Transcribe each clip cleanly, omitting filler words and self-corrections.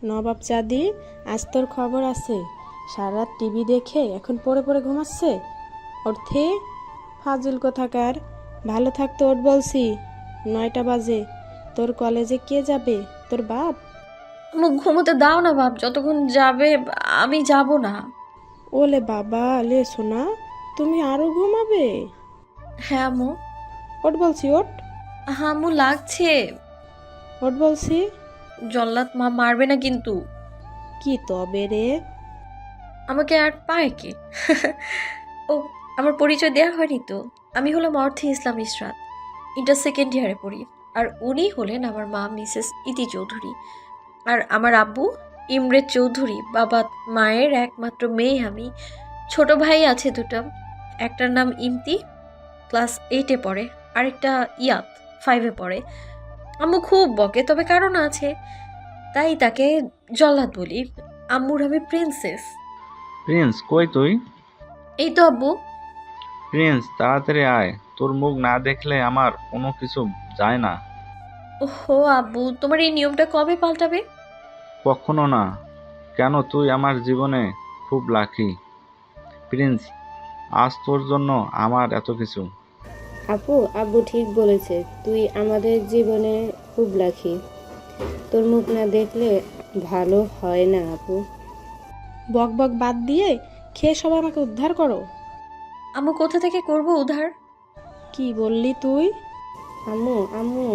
নবাব চাঁদি, আজ তোর খবর আছে। সারা রাত টিভি দেখে এখন পড়ে পড়ে ঘুমাচ্ছে। অর্থে ফাজিল কোথাকার। ভালো থাকতে ওঠ বলছি। 9টা বাজে। তোর কলেজে কে যাবে? তোর বাপ? আম্মু ঘুমোতে দাও না বাপ, যতক্ষণ যাবে আমি যাব না। ওলে বাবা, লে সোনা, তুমি আরো ঘুমাবে? হ্যাঁ আম্মু। ওঠ বলছি, ওঠ। হ্যাঁ আম্মু, লাগছে। ওঠ বলছি। জল্লাদ মা মারবে না কিন্তু। কি তবে রে? আমাকে আর পায় কে? ও, আমার পরিচয় দেওয়া হয়নি তো। আমি হলাম অর্থী ইসলাম ইশরাত, ইন্টার সেকেন্ড ইয়ারে পড়ি। আর উনি হলেন আমার মা মিসেস ইতি চৌধুরী। আর আমার আব্বু ইমরেজ চৌধুরী। বাবা মায়ের একমাত্র মেয়ে আমি। ছোট ভাই আছে দুটো। একটার নাম ইমতি, ক্লাস 8-এ পড়ে। আরেকটা ইয়াত, 5-এ পড়ে। আম্মু খুব বকে, তবে কারণ আছে, তাই তাকে জল্লাদ বলি। আম্মুর আমি প্রিন্সেস। প্রিন্স কই তুই? এই তো আব্বু। প্রিন্স তাড়াতাড়ি আয়, তোর মুখ না দেখলে আমার কোনো কিছু যায় না। ওহো আব্বু, তোমার এই নিয়মটা কবে পাল্টাবে? কখনো না। কেন, তুই আমার জীবনে খুব লাকি প্রিন্স। আজ তোর জন্য আমার এত কিছু। আপু, আব্বু ঠিক বলেছে, তুই আমাদের জীবনে খুব লাকি। তোর মুখ না দেখলে ভালো হয় না আপু। বক বক বাদ দিয়ে খেয়ে সবাই আমাকে উদ্ধার করো। আম্মু কোথা থেকে করব উধার? কি বললি তুই? আম্মু, আম্মু,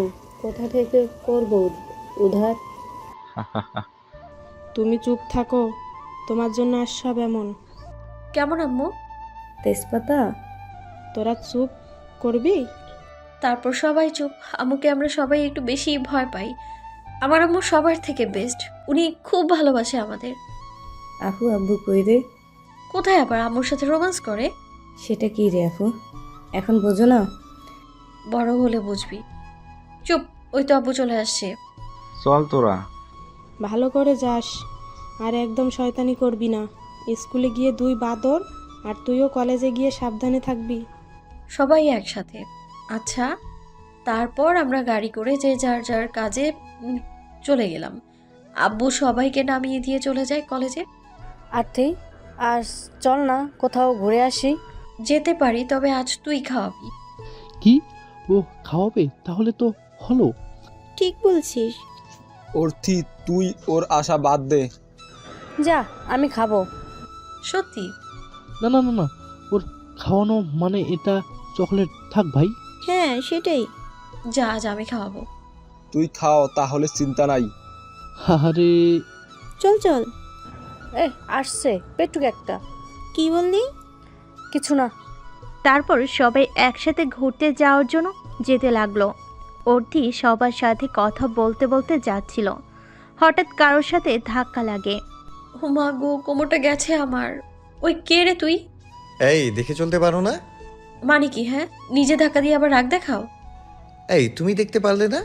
কোথা থেকে করব উধার? তুমি চুপ থাকো, তোমার জন্য আজ সব এমন। কেমন আম্মু? তেজপাতা? তোরা চুপ করবি? তারপর সবাই চুপ। আম্মুকে আমরা সবাই একটু বেশি ভয় পাই। আমার আম্মু সবার থেকে বেস্ট। উনি খুব ভালোবাসে আমাদের। আপু, আব্বু কই রে? কোথায় আবার আম্মুর সাথে রোম্যান্স করে? সেটা কি রে আপু? এখন বোঝো না? বড় হলে বুঝবি। চুপ, ওই তো আব্বু চলে আসছে। চল তোরা। ভালো করে যাস, আর একদম শয়তানি করবি না। স্কুলে গিয়ে 2 বাদর, আর তুইও কলেজে গিয়ে সাবধানে থাকবি। সবাই একসাথে। আচ্ছা, তারপর আমরা গাড়ি করে যে যার যার কাজে চলে গেলাম। আব্বু সবাইকে নামিয়ে দিয়ে চলে যায় কলেজে। আর্থি, আর চল না কোথাও ঘুরে আসি। যেতে পারি, তবে আজ তুই খাওয়াবি। কি? ও খাওয়াবে? তাহলে তো হলো। ঠিক বলছিস। অর্থি, তুই ওর আশা বাদ দে। যা, আমি খাবো। সত্যি? না না না না, ওর খাওয়ানো মানে এটা চকলেট। থাক ভাই। হ্যাঁ, সেটাই। যা, আজ আমি খাওয়াবো। তুই খাও, তাহলে চিন্তা নাই। আরে চল চল। আসছে পেটুক একটা। কি বললি? কিছু না। তারপর সবাই একসাথে ঘুরতে যাওয়ার জন্য যেতে লাগলো। অর্থি সবার সাথে কথা বলতে বলতে যাচ্ছিল। হঠাৎ কারোর সাথে ধাক্কা লাগে। ও মা গো, কোমরটা গেছে আমার। ওই কে রে তুই? এই দেখে চলতে পারো না? মানে কি? হ্যাঁ, নিজে ধাক্কা দিয়ে আবার রাগ দেখাও? এই তুমি দেখতে পারলে না?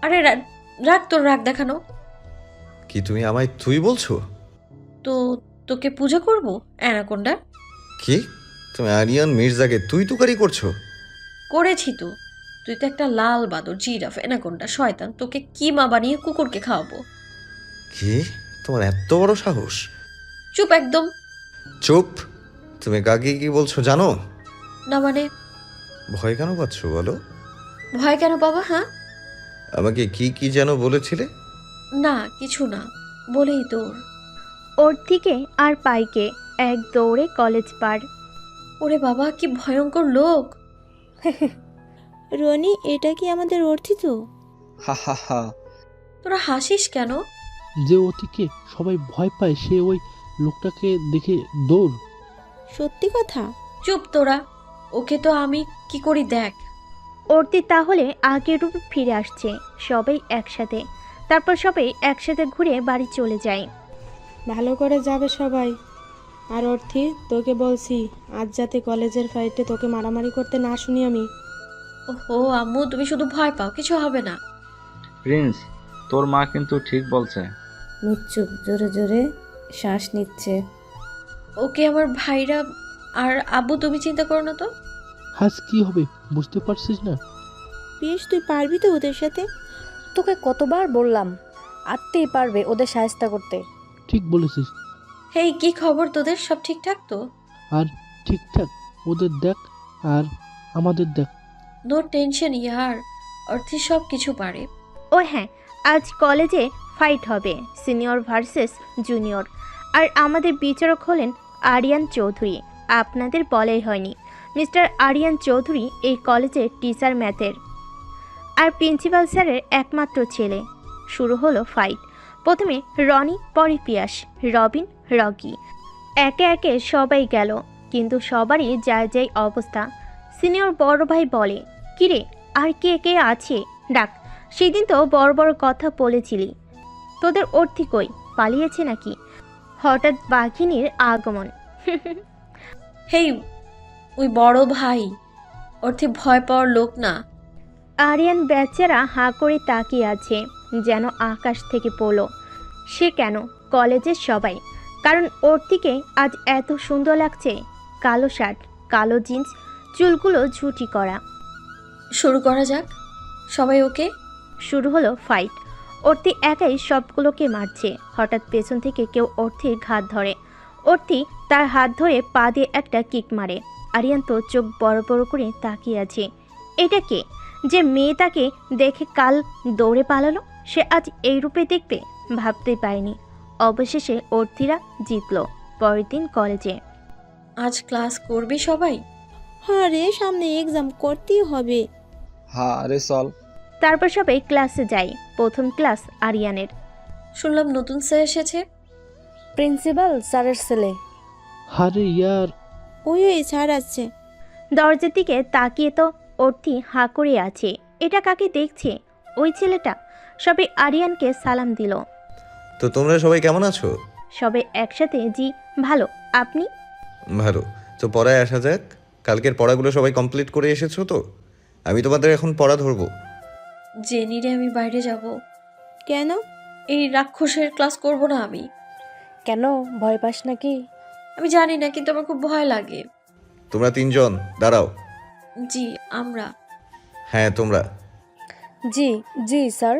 আরে রাগ, তোর রাগ দেখানো। কি তুমি আমায় তুই বলছো? তো তোকে পূজা করব অ্যানাকোন্ডা? কি তুমি আরিয়ান মির্জাকে তুই তুকারি করছো? করেছি তো। তুই তো একটা লাল বাদর, জিরাফ, অ্যানাকোন্ডা, শয়তান। তোকে কি মা বানিয়ে কুকুরকে খাওয়াবো? কি তোমার এত বড় সাহস? চুপ একদম। চুপ। তুমি কাকে কি বলছো জানো? না মানে? ভয় কেন পাচ্ছ বলো? ভয় কেন বাবা? হ্যাঁ, আমাকে কি কি যেন বলেছিলে? না কিছু না, বলেই তোর। অর্থিকে আর পাইকে এক দৌড়ে কলেজ পার। ওরে বাবা, কি ভয়ঙ্কর লোক! রনি, এটা কি আমাদের অর্থিত? হা হা হা। তোরা হাসিস কেন? যে অতিকে সবাই ভয় পায়, সে ওই লোকটাকে দেখে দৌড়। সত্যি কথা? চুপ তোরা। ওকে তো আমি কি করি দেখ। অর্থি তাহলে আগের রূপে ফিরে আসছে। সবাই একসাথে। তারপর সবাই একসাথে ঘুরে বাড়ি চলে যায়। ভালো করে যাবে সবাই। আর অর্থি, তোকে বলছি, আজ যাতে কলেজের ফাইটে তোকে মারামারি করতে না শুনি আমি। ওহো আম্মু, তুমি শুধু ভয় পাও, কিছু হবে না। প্রিন্স, তোর মা কিন্তু ঠিক বলছে। নিচ্ছুপ জোরে জোরে শ্বাস নিচ্ছে। ওকে আমার ভাইরা আর আব্বু, তুমি চিন্তা করো না তো। আজ কি হবে বুঝতে পারছিস না? বেশ, তুই পারবি তো ওদের সাথে? তোকে কতবার বললাম আটতেই পারবে ওদের সাহায্য করতে। ঠিক বলেছিস। হেই, কি খবর তোদের? সব ঠিকঠাক তো? আর ঠিকঠাক, ওদের দেখ আর আমাদের দেখ। নো টেনশন ইয়ার, অর্থি সব কিছু পারে। ও হ্যাঁ, আজ কলেজে ফাইট হবে, সিনিয়র ভার্সেস জুনিয়র। আর আমাদের বিচারক হলেন আরিয়ান চৌধুরী। আপনাদের বলাই হয়নি, মিস্টার আরিয়ান চৌধুরী এই কলেজের টিচার ম্যাথের আর প্রিন্সিপাল স্যারের একমাত্র ছেলে। শুরু হলো ফাইট। প্রথমে রনি, পরে পিয়াস, রবিন, রকি। একে একে সবাই গেল, কিন্তু সবারই যায় যায় অবস্থা। সিনিয়র বড় ভাই বলে, কিরে আর কে কে আছে ডাক, সেদিন তো বড় বড় কথা বলেছিলি। তোদের অর্থি কই, পালিয়েছে নাকি? হঠাৎ বাঘিনীর আগমন। হেই, ওই বড় ভাই অর্থে ভয় পাওয়ার লোক না। আরিয়ান বেচারা হাঁ করে তাকিয়ে আছে, যেন আকাশ থেকে পড়ল। সে কেন, কলেজের সবাই। কারণ অর্থিকে আজ এত সুন্দর লাগছে। কালো শার্ট, কালো জিন্স, চুলগুলো ঝুটি করা। শুরু করা যাক। সবাই ওকে? শুরু হলো ফাইট। অর্থি একাই সবগুলোকে মারছে। হঠাৎ পেছন থেকে কেউ অর্থির ঘাত ধরে। অর্থি তার হাত ধরে পা দিয়ে একটা কিক মারে। আরিয়ান তো চোখ বড় বড় করে তাকিয়ে আছে। এটা কে, যে মেয়ে তাকে দেখে কাল দৌড়ে পালালো, সে আজ এই রূপে দেখবে ভাবতেই পারেনি। অবশেষে অর্থিরা জিতল। পরের দিন কলেজে। আজ ক্লাস করবি সবাই? হ্যাঁ রে, সামনে এক্সাম করতেই হবে। হ্যাঁ রে চল। তারপর সবাই ক্লাসে যায়। প্রথম ক্লাস আরিয়ানের। শুনলাম নতুন স্যার এসেছে। প্রিন্সিপাল স্যারের ছেলে। আরে ইয়ার, ওই স্যার আসছে। দরজার দিকে তাকিয়ে তো অর্থি হাঁ করে আছে। এটা কাকে দেখছে? ওই ছেলেটা। সবাই আরিয়ানকে সালাম দিল। তো তোমরা সবাই কেমন আছো? সবাই একসাথে, জি ভালো, আপনি? ভালো। তো পড়ায় আসা যাক। কালকের পড়াগুলো সবাই কমপ্লিট করে এসেছো তো? আমি তোমাদের এখন পড়া ধরবো। জেনিরে আমি বাইরে যাব। কেন? এই রাক্ষসের ক্লাস করব না আমি। কেন, ভয় পাস নাকি? আমি জানি না, কিন্তু আমার খুব ভয় লাগে। তোমরা তিনজন দাঁড়াও। জি, আমরা। হ্যাঁ তোমরা। জি জি স্যার।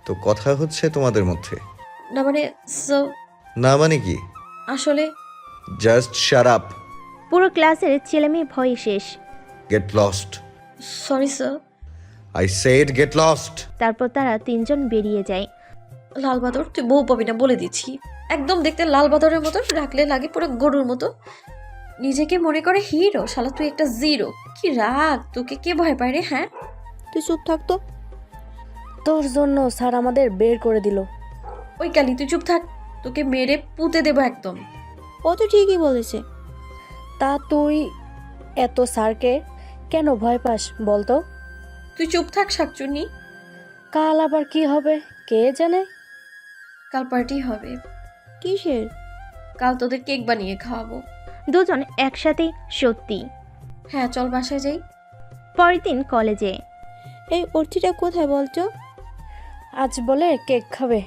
তো কথা হচ্ছে তোমাদের মধ্যে? না মানে so, না মানে কি? আসলে জাস্ট শাট আপ। পুরো ক্লাসের ছেলেমেয়ে ভয়ে শেষ। Get lost. Sorry sir. I said get lost. তারপর তারা তিনজন বেরিয়ে যায়। লাল বাদর, তুই বউ পাবি না বলে দিচ্ছি। একদম দেখতে লাল বাদরের মতো, রাখলে লাগে পুরো গরুর মতো। নিজেকে মনে করে হিরো, শালা তুই একটা জিরো। কি রাগ, তোকে কে ভয় পায় রে? হ্যাঁ, তুই চুপ থাকতো। তোর জন্য স্যার আমাদের বের করে দিল। ওই কালি তুই চুপ থাক, তোকে মেরে পুঁতে দেবো একদম। ও তো ঠিকই বলেছে। তা তুই এত স্যারকে কেন ভয় পাস বলতো? তুই চুপ থাক শাকচুন্নি। কাল আবার কি হবে কে জানে। কাল পার্টি হবে। কিসের? কাল তোদের কেক বানিয়ে খাওয়াবো। দুজন একসাথেই সত্যি। হ্যাঁ চল বাসায় যাই। পরের দিন কলেজে। এই অর্থিটা কোথায় বলছো? আজ বলে কেক খাবে।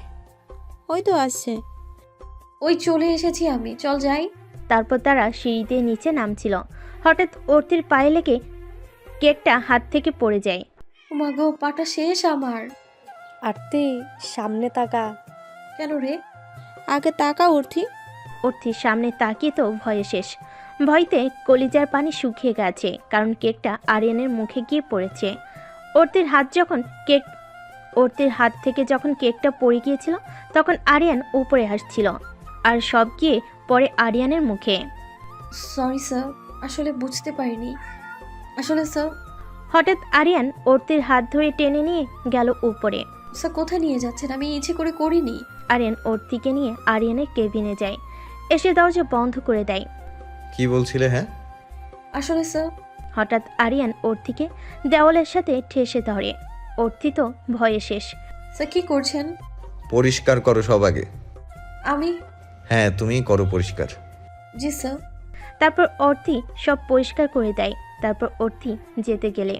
ওই তো আসছে। ওই চলে এসেছি আমি, চল যাই। তারপর তারা সিঁড়ি দিয়ে নিচে নামছিল। হঠাৎ অর্থির পায়ে লেগে কেকটা হাত থেকে পড়ে যায়। ও মা গো, পাটা শেষ আমার। আরতি সামনে তাকা। কেন রে? আগে তাকা অর্থি। অর্থির সামনে তাকিয়ে তো ভয়ে শেষ। ভয়তে কলিজার পানি শুকিয়ে গেছে, কারণ কেকটা আরিয়ানের মুখে গিয়ে পড়েছে। অর্থির হাত থেকে যখন কেকটা পড়ে গিয়েছিল, তখন আরিয়ান উপরে আসছিল, আর সব গিয়ে পড়ে আরিয়ানের মুখে। সরি স্যার, আসলে বুঝতে পারিনি। আসলে স্যার। হঠাৎ আরিয়ান অর্থির হাত ধরে টেনে নিয়ে গেল উপরে। স্যার কোথায় নিয়ে যাচ্ছেন? আমি ইচ্ছে করে করিনি। আরিয়ান অর্থিকে নিয়ে আরিয়ানের কেবিনে যায়। এসে দরজা বন্ধ করে দেয়। কি বলছিলে? হ্যাঁ আসলে স্যার। হঠাৎ আরিয়ান অর্থিকে দেওয়ালের সাথে ঠেসে ধরে। অর্থি তো ভয়ে শেষ। স্যার কি করছেন? পরিষ্কার করো সব আগে। আমি? হ্যাঁ তুমি করো পরিষ্কার। জি স্যার। তারপর অর্থি সব পরিষ্কার করে দেয়। তারপর অর্থি যেতে গেলে।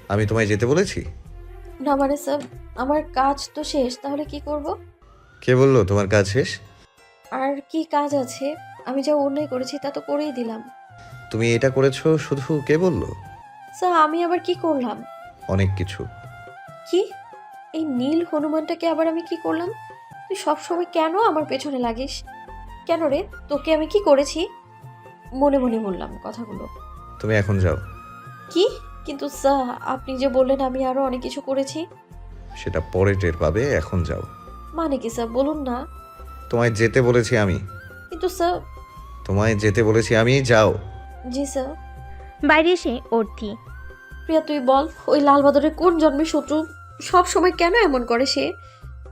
আমি তোমায় যেতে বলেছি? না মানে স্যার, আমার কাজ তো শেষ, তাহলে কি করব? কে বললো তোমার কাজ শেষ? আর কি কাজ আছে? আমি যা অন্যায় করেছি তা তো করেই দিলাম। তুমি এটা করেছো শুধু, কে বললো? স্যার আমি আবার কি করলাম? অনেক কিছু। কি? এই নীল হনুমানটাকে আবার আমি কি করলাম? তুই সবসময় কেন আমার পেছনে লাগিস? কেন রে, তোকে আমি কি করেছি? মনে মনে বললাম কথাগুলো। তুমি এখন যাও। কি? কিন্তু স্যার, আপনি যে বললেন আমি আরো অনেক কিছু করেছি। সেটা পরে টের পাবে, এখন যাও। মানে কি স্যার, বলুন না। তোমায় যেতে বলেছি আমি। কিন্তু স্যার। তোমায় যেতে বলেছি আমি, যাও। জি স্যার। বাইরে এসে অর্থি। প্রিয়া তুই বল, ওই লালবাদরের কোন জন্মের শত্রু? সব সময় কেন এমন করে সে?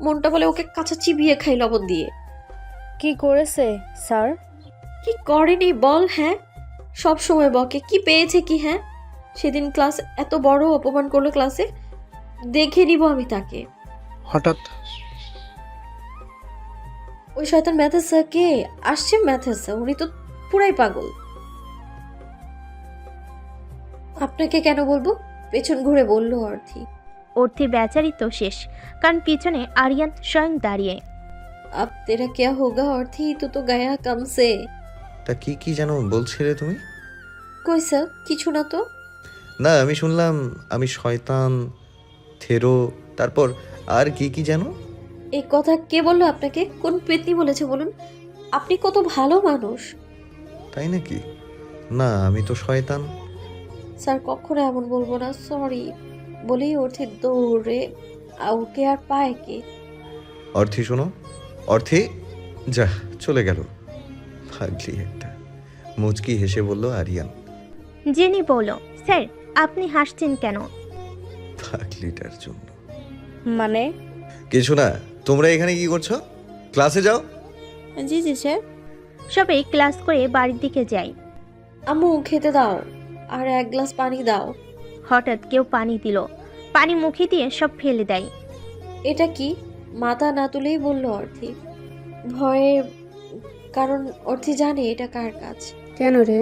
মনটা বলে ওকে কাঁচা চিবিয়ে খাই লবণ দিয়ে। কি করেছে স্যার? কি করেনি বল? হ্যাঁ, সব সময় বকে। কি পেয়েছে কি? হ্যাঁ, সেদিন ক্লাস এত বড় অপমান করলো ক্লাসে, দেখে নিব আমি তাকে। হঠাৎ ওই শয়তান ম্যাথের স্যার কে আসছে? ম্যাথের স্যার উনি তো পুরাই পাগল। আপনাকে কেন বলবো? পেছন ঘুরে বললো অর্থি। অর্থি বেচারি তো শেষ, কারণ পিছনে আরিয়ান স্বয়ং দাঁড়িয়ে। अब तेरा क्या होगा অর্থি, তো গয়া কম সে। তা কি কি যেন বলছিলে তুমি? কই স্যার, কিছু না তো। না, আমি শুনলাম আমি শয়তান, থেরো, তারপর আর কি কি যেন। এই কথা কে বললো আপনাকে? কোন পেতনি বলেছে বলুন? আপনি কত ভালো মানুষ। তাই নাকি? না, আমি তো শয়তান। স্যার কখনো এমন বলবো না, সরি। বলেই অর্থি দৌড়ে ওকে আর পায় কে। অর্থি শোনো, অর্থি, যা চলে গেল। পাগলি একটা, মুচকি হেসে বলল আরিয়ান। জেনি বলল, স্যার আপনি হাসছেন কেন? পাগলিটার জন্য। মানে? কিছু না, তোমরা এখানে কি করছো? ক্লাসে যাও। জি জি স্যার। সবাই ক্লাস করে বাড়ির দিকে যায়। আম্মু খেতে দাও, আর এক গ্লাস পানি দাও। হঠাৎ কেউ পানি দিল, পানি মুখে দিয়ে সব ফেলে দেয়। এটা কি? মাথা না তুলেই বলল অর্থি, ভয়ে। কারণ অর্থি জানে এটা কার কাজ। কেন রে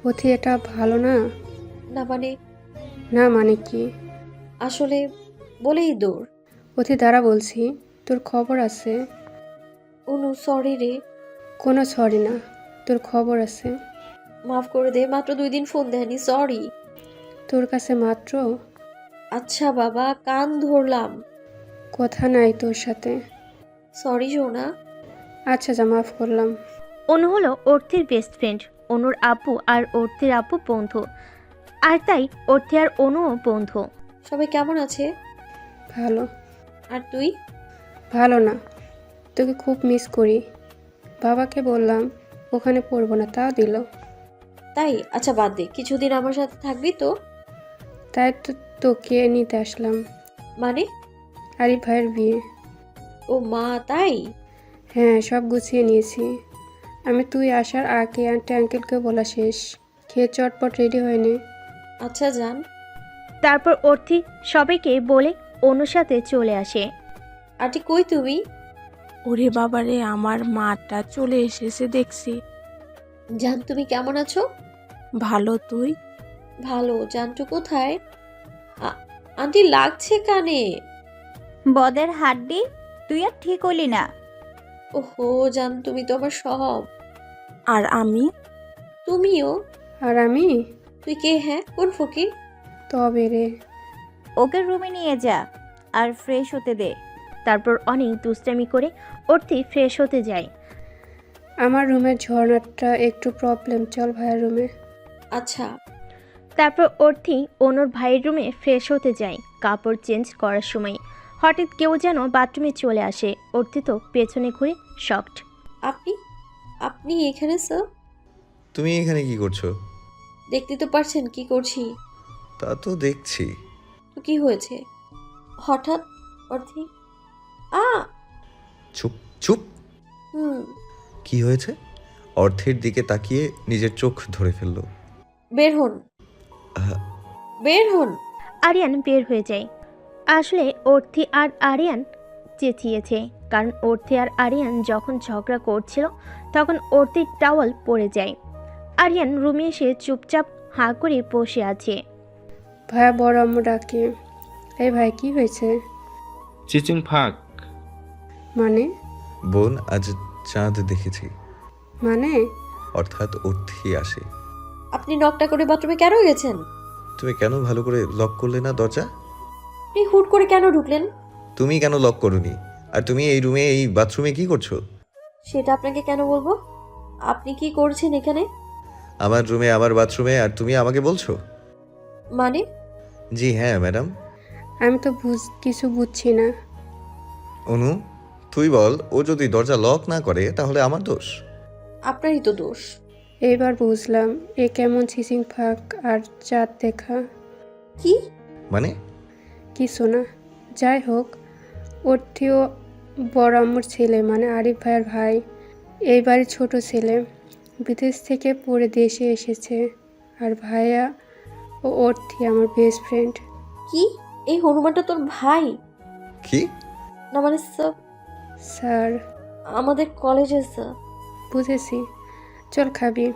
অথি, এটা ভালো না? না মানে? না মানে কি? আসলে বলেই দৌড়। অথি দ্বারা বলছি, তোর খবর আছে। অনু সরি রে। কোনো সরি না, তোর খবর আছে। মাফ করে দে, মাত্র 2 দিন ফোন দেয়নি, সরি। তোর কাছে মাত্র? আচ্ছা বাবা, কান ধরলাম। কথা নাই তোর সাথে। সরি সোনা। আচ্ছা যা, মাফ করলাম। অনু হলো অর্থির বেস্ট ফ্রেন্ড। অনুর আব্বু আর অর্থির আব্বু বন্ধু, আর তাই অর্থি আর অনুও বন্ধু। সবাই কেমন আছে? ভালো। আর তুই? ভালো না, তোকে খুব মিস করি। বাবাকে বললাম ওখানে পড়বো না, তাও দিল। তাই? আচ্ছা বাদ দে, কিছুদিন আমার সাথে থাকবি তো? তাই তো তোকে নিতে আসলাম। মানে? আরিফ ভাইয়ের বিয়ে। ও মা, তাই? হ্যাঁ, সব গুছিয়ে নিয়েছি আমি। তুই আসার আগে আন্টি আঙ্কেলকে বলা শেষ। খেয়ে চটপট রেডি হয়ে নে। আচ্ছা যান। তারপর অর্থি সবাইকে বলে অনুর সাথে চলে আসে। আন্টি কই তুমি? ওরে বাবারে, আমার মাটা চলে এসেছে দেখছি। জান তুমি কেমন আছো? ভালো, তুই? ভালো। জানটু কোথায়? আন্টি লাগছে কানে। বদের হাড্ডি, তুই আর ঠিক হলি না। ওহো জান, তুমি তো আমার সব। আর আমি? তুমিও। আর আমি? তুই কে? হ্যাঁ, কোন ফকির? তবে রে। ওকে রুমে নিয়ে যা আর ফ্রেশ হতে দে। তারপর অনেক দুষ্টামি করে অর্থি ফ্রেশ হতে যায়। আমার রুমের ঝর্ণাটা একটু প্রবলেম, চল ভাইয়ের রুমে। আচ্ছা। তারপর অর্থি অনুর ভাইয়ের রুমে ফ্রেশ হতে যায়। কাপড় চেঞ্জ করার সময় হঠাৎ কেউ যেন বাথরুমে চলে আসে। অর্থি তো পেছনে ঘুরে শকড। আপনি আপনি এখানে স্যার? তুমি এখানে কি করছো? দেখতে তো পারছেন কি করছি। তা তো দেখছি। তো কি হয়েছে হঠাৎ অর্থি? চুপ চুপ। কি হয়েছে? অর্থের দিকে তাকিয়ে নিজের চোখ ধরে ফেলল। বের হন, আহ, বের হন। আরিয়ান বের হয়ে যায়। আসলে অর্থি আর আরিয়ান চেঁচিয়েছে, কারণ অর্থি আর আরিয়ান যখন ঝগড়া করছিল তখন অর্থির টাওয়াল পড়ে যায়। আরিয়ান রুমে এসে চুপচাপ হাঁ করে বসে আছে। ভাইয়া বড় আম্মু ডাকে। এই ভাই, কি হয়েছে? চিচিং ফাঁক। মানে? বোন, আজ চাঁদ দেখেছি। মানে? অর্থাৎ অর্থি আসে। আপনি নকটা করে বাথরুমে কেন গেছেন? তুমি কেন ভালো করে লক করলে না দরজা? আপনি হুট করে কেন ঢুকলেন? তুমি কেন লক করোনি? আর তুমি এই রুমে এই বাথরুমে কি করছো? সেটা আপনাকে কেন বলবো? আপনি কি করছেন এখানে? আমার রুমে, আমার বাথরুমে, আর তুমি আমাকে বলছো? মানে? জি হ্যাঁ ম্যাডাম। আমি তো কিছু বুঝছি না। অনু, তুই বল, ও যদি দরজা লক না করে তাহলে আমার দোষ? আপনারই তো দোষ। এবার বুঝলাম এ কেমন চিচিং ফাঁক আর চাঁদ দেখা। কি? মানে? কিছু না, যাই হোক, অর্থিও বড় আম্মুর ছেলে, মানে আরিফ ভাইয়ের ভাই। এই বাড়ির ছোট ছেলে, বিদেশ থেকে পড়ে দেশে এসেছে। আর ভাইয়া ও অর্থি আমার বেস্ট ফ্রেন্ড। কি? এই হনুমানটা তোর ভাই? কি? না মানে স্যার, স্যার। আমাদের কলেজে স্যার। বুঝেছি, চল খাবি।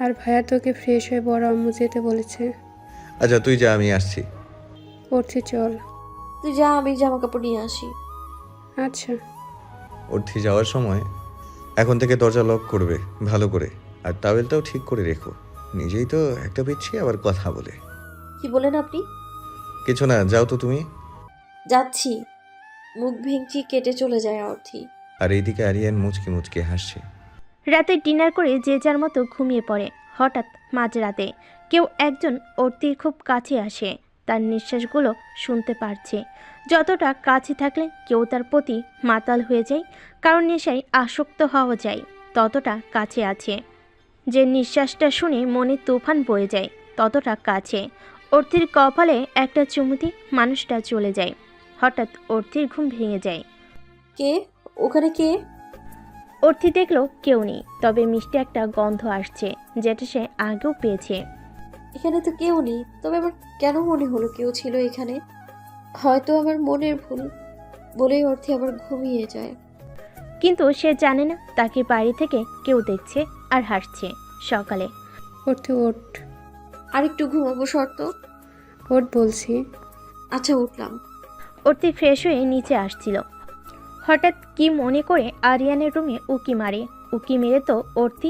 আর ভাইয়া তোকে ফ্রেশ হয়ে বড় আম্মু যেতে বলেছে। আচ্ছা তুই যা, আমি আসছি। অর্থি চল। তুই যা, আমি জামা কাপড় নিয়ে আসি। আচ্ছা। অর্থি যাওয়ার সময় এখন থেকে দরজা লক করবে ভালো করে, আর টাওয়েলটাও ঠিক করে রেখো। নিজেই তো একটা পিচ্ছি, আবার কথা বলে। কি বলেন আপনি? কিছু না, যাও তো তুমি। যাচ্ছি। মুখ ভেঙচি কেটে চলে যায় অর্থি। আর এইদিকে আরিয়ান মুচকি মুচকি হাসছে। রাতে ডিনার করে যে যার মতো ঘুমিয়ে পড়ে। হঠাৎ মাঝরাতে কেউ একজন অর্তির খুব কাছে আসে। তার নিঃশ্বাসগুলো শুনতে পারছে। যতটা কাছে থাকলে কেউ তার প্রতি মাতাল হয়ে যায়, কারণ নেশায় আসক্ত হওয়া যায়, ততটা কাছে আছে। যে নিঃশ্বাসটা শুনে মনে তুফান বয়ে যায়, ততটা কাছে। অর্থির কপালে একটা চুমুতি, মানুষটা চলে যায়। হঠাৎ অর্থির ঘুম ভেঙে যায়। কে? ওখানে কে? অর্থি দেখলো কেউ নেই, তবে মিষ্টি একটা গন্ধ আসছে, যেটা সে আগেও পেয়েছে। এখানে তো কেউ নেই, তবে আমার কেন মনে হলো কেউ ছিল এখানে? হয়তো আমার মনের ভুল বলেই অর্থে আবার ঘুমিয়ে যায়। কিন্তু সে জানে না তাকে বাইরে থেকে কেউ দেখছে আর হাসছে। সকালে অর্থি ওঠ। আর একটু ঘুমাবো শর্ত। ওঠ বলছি। আচ্ছা উঠলাম। অর্থি ফ্রেশ হয়ে নিচে আসছিল। হঠাৎ কি মনে করে আরিয়ানের রুমে উকি মারে। উকি মেরে তো অর্থি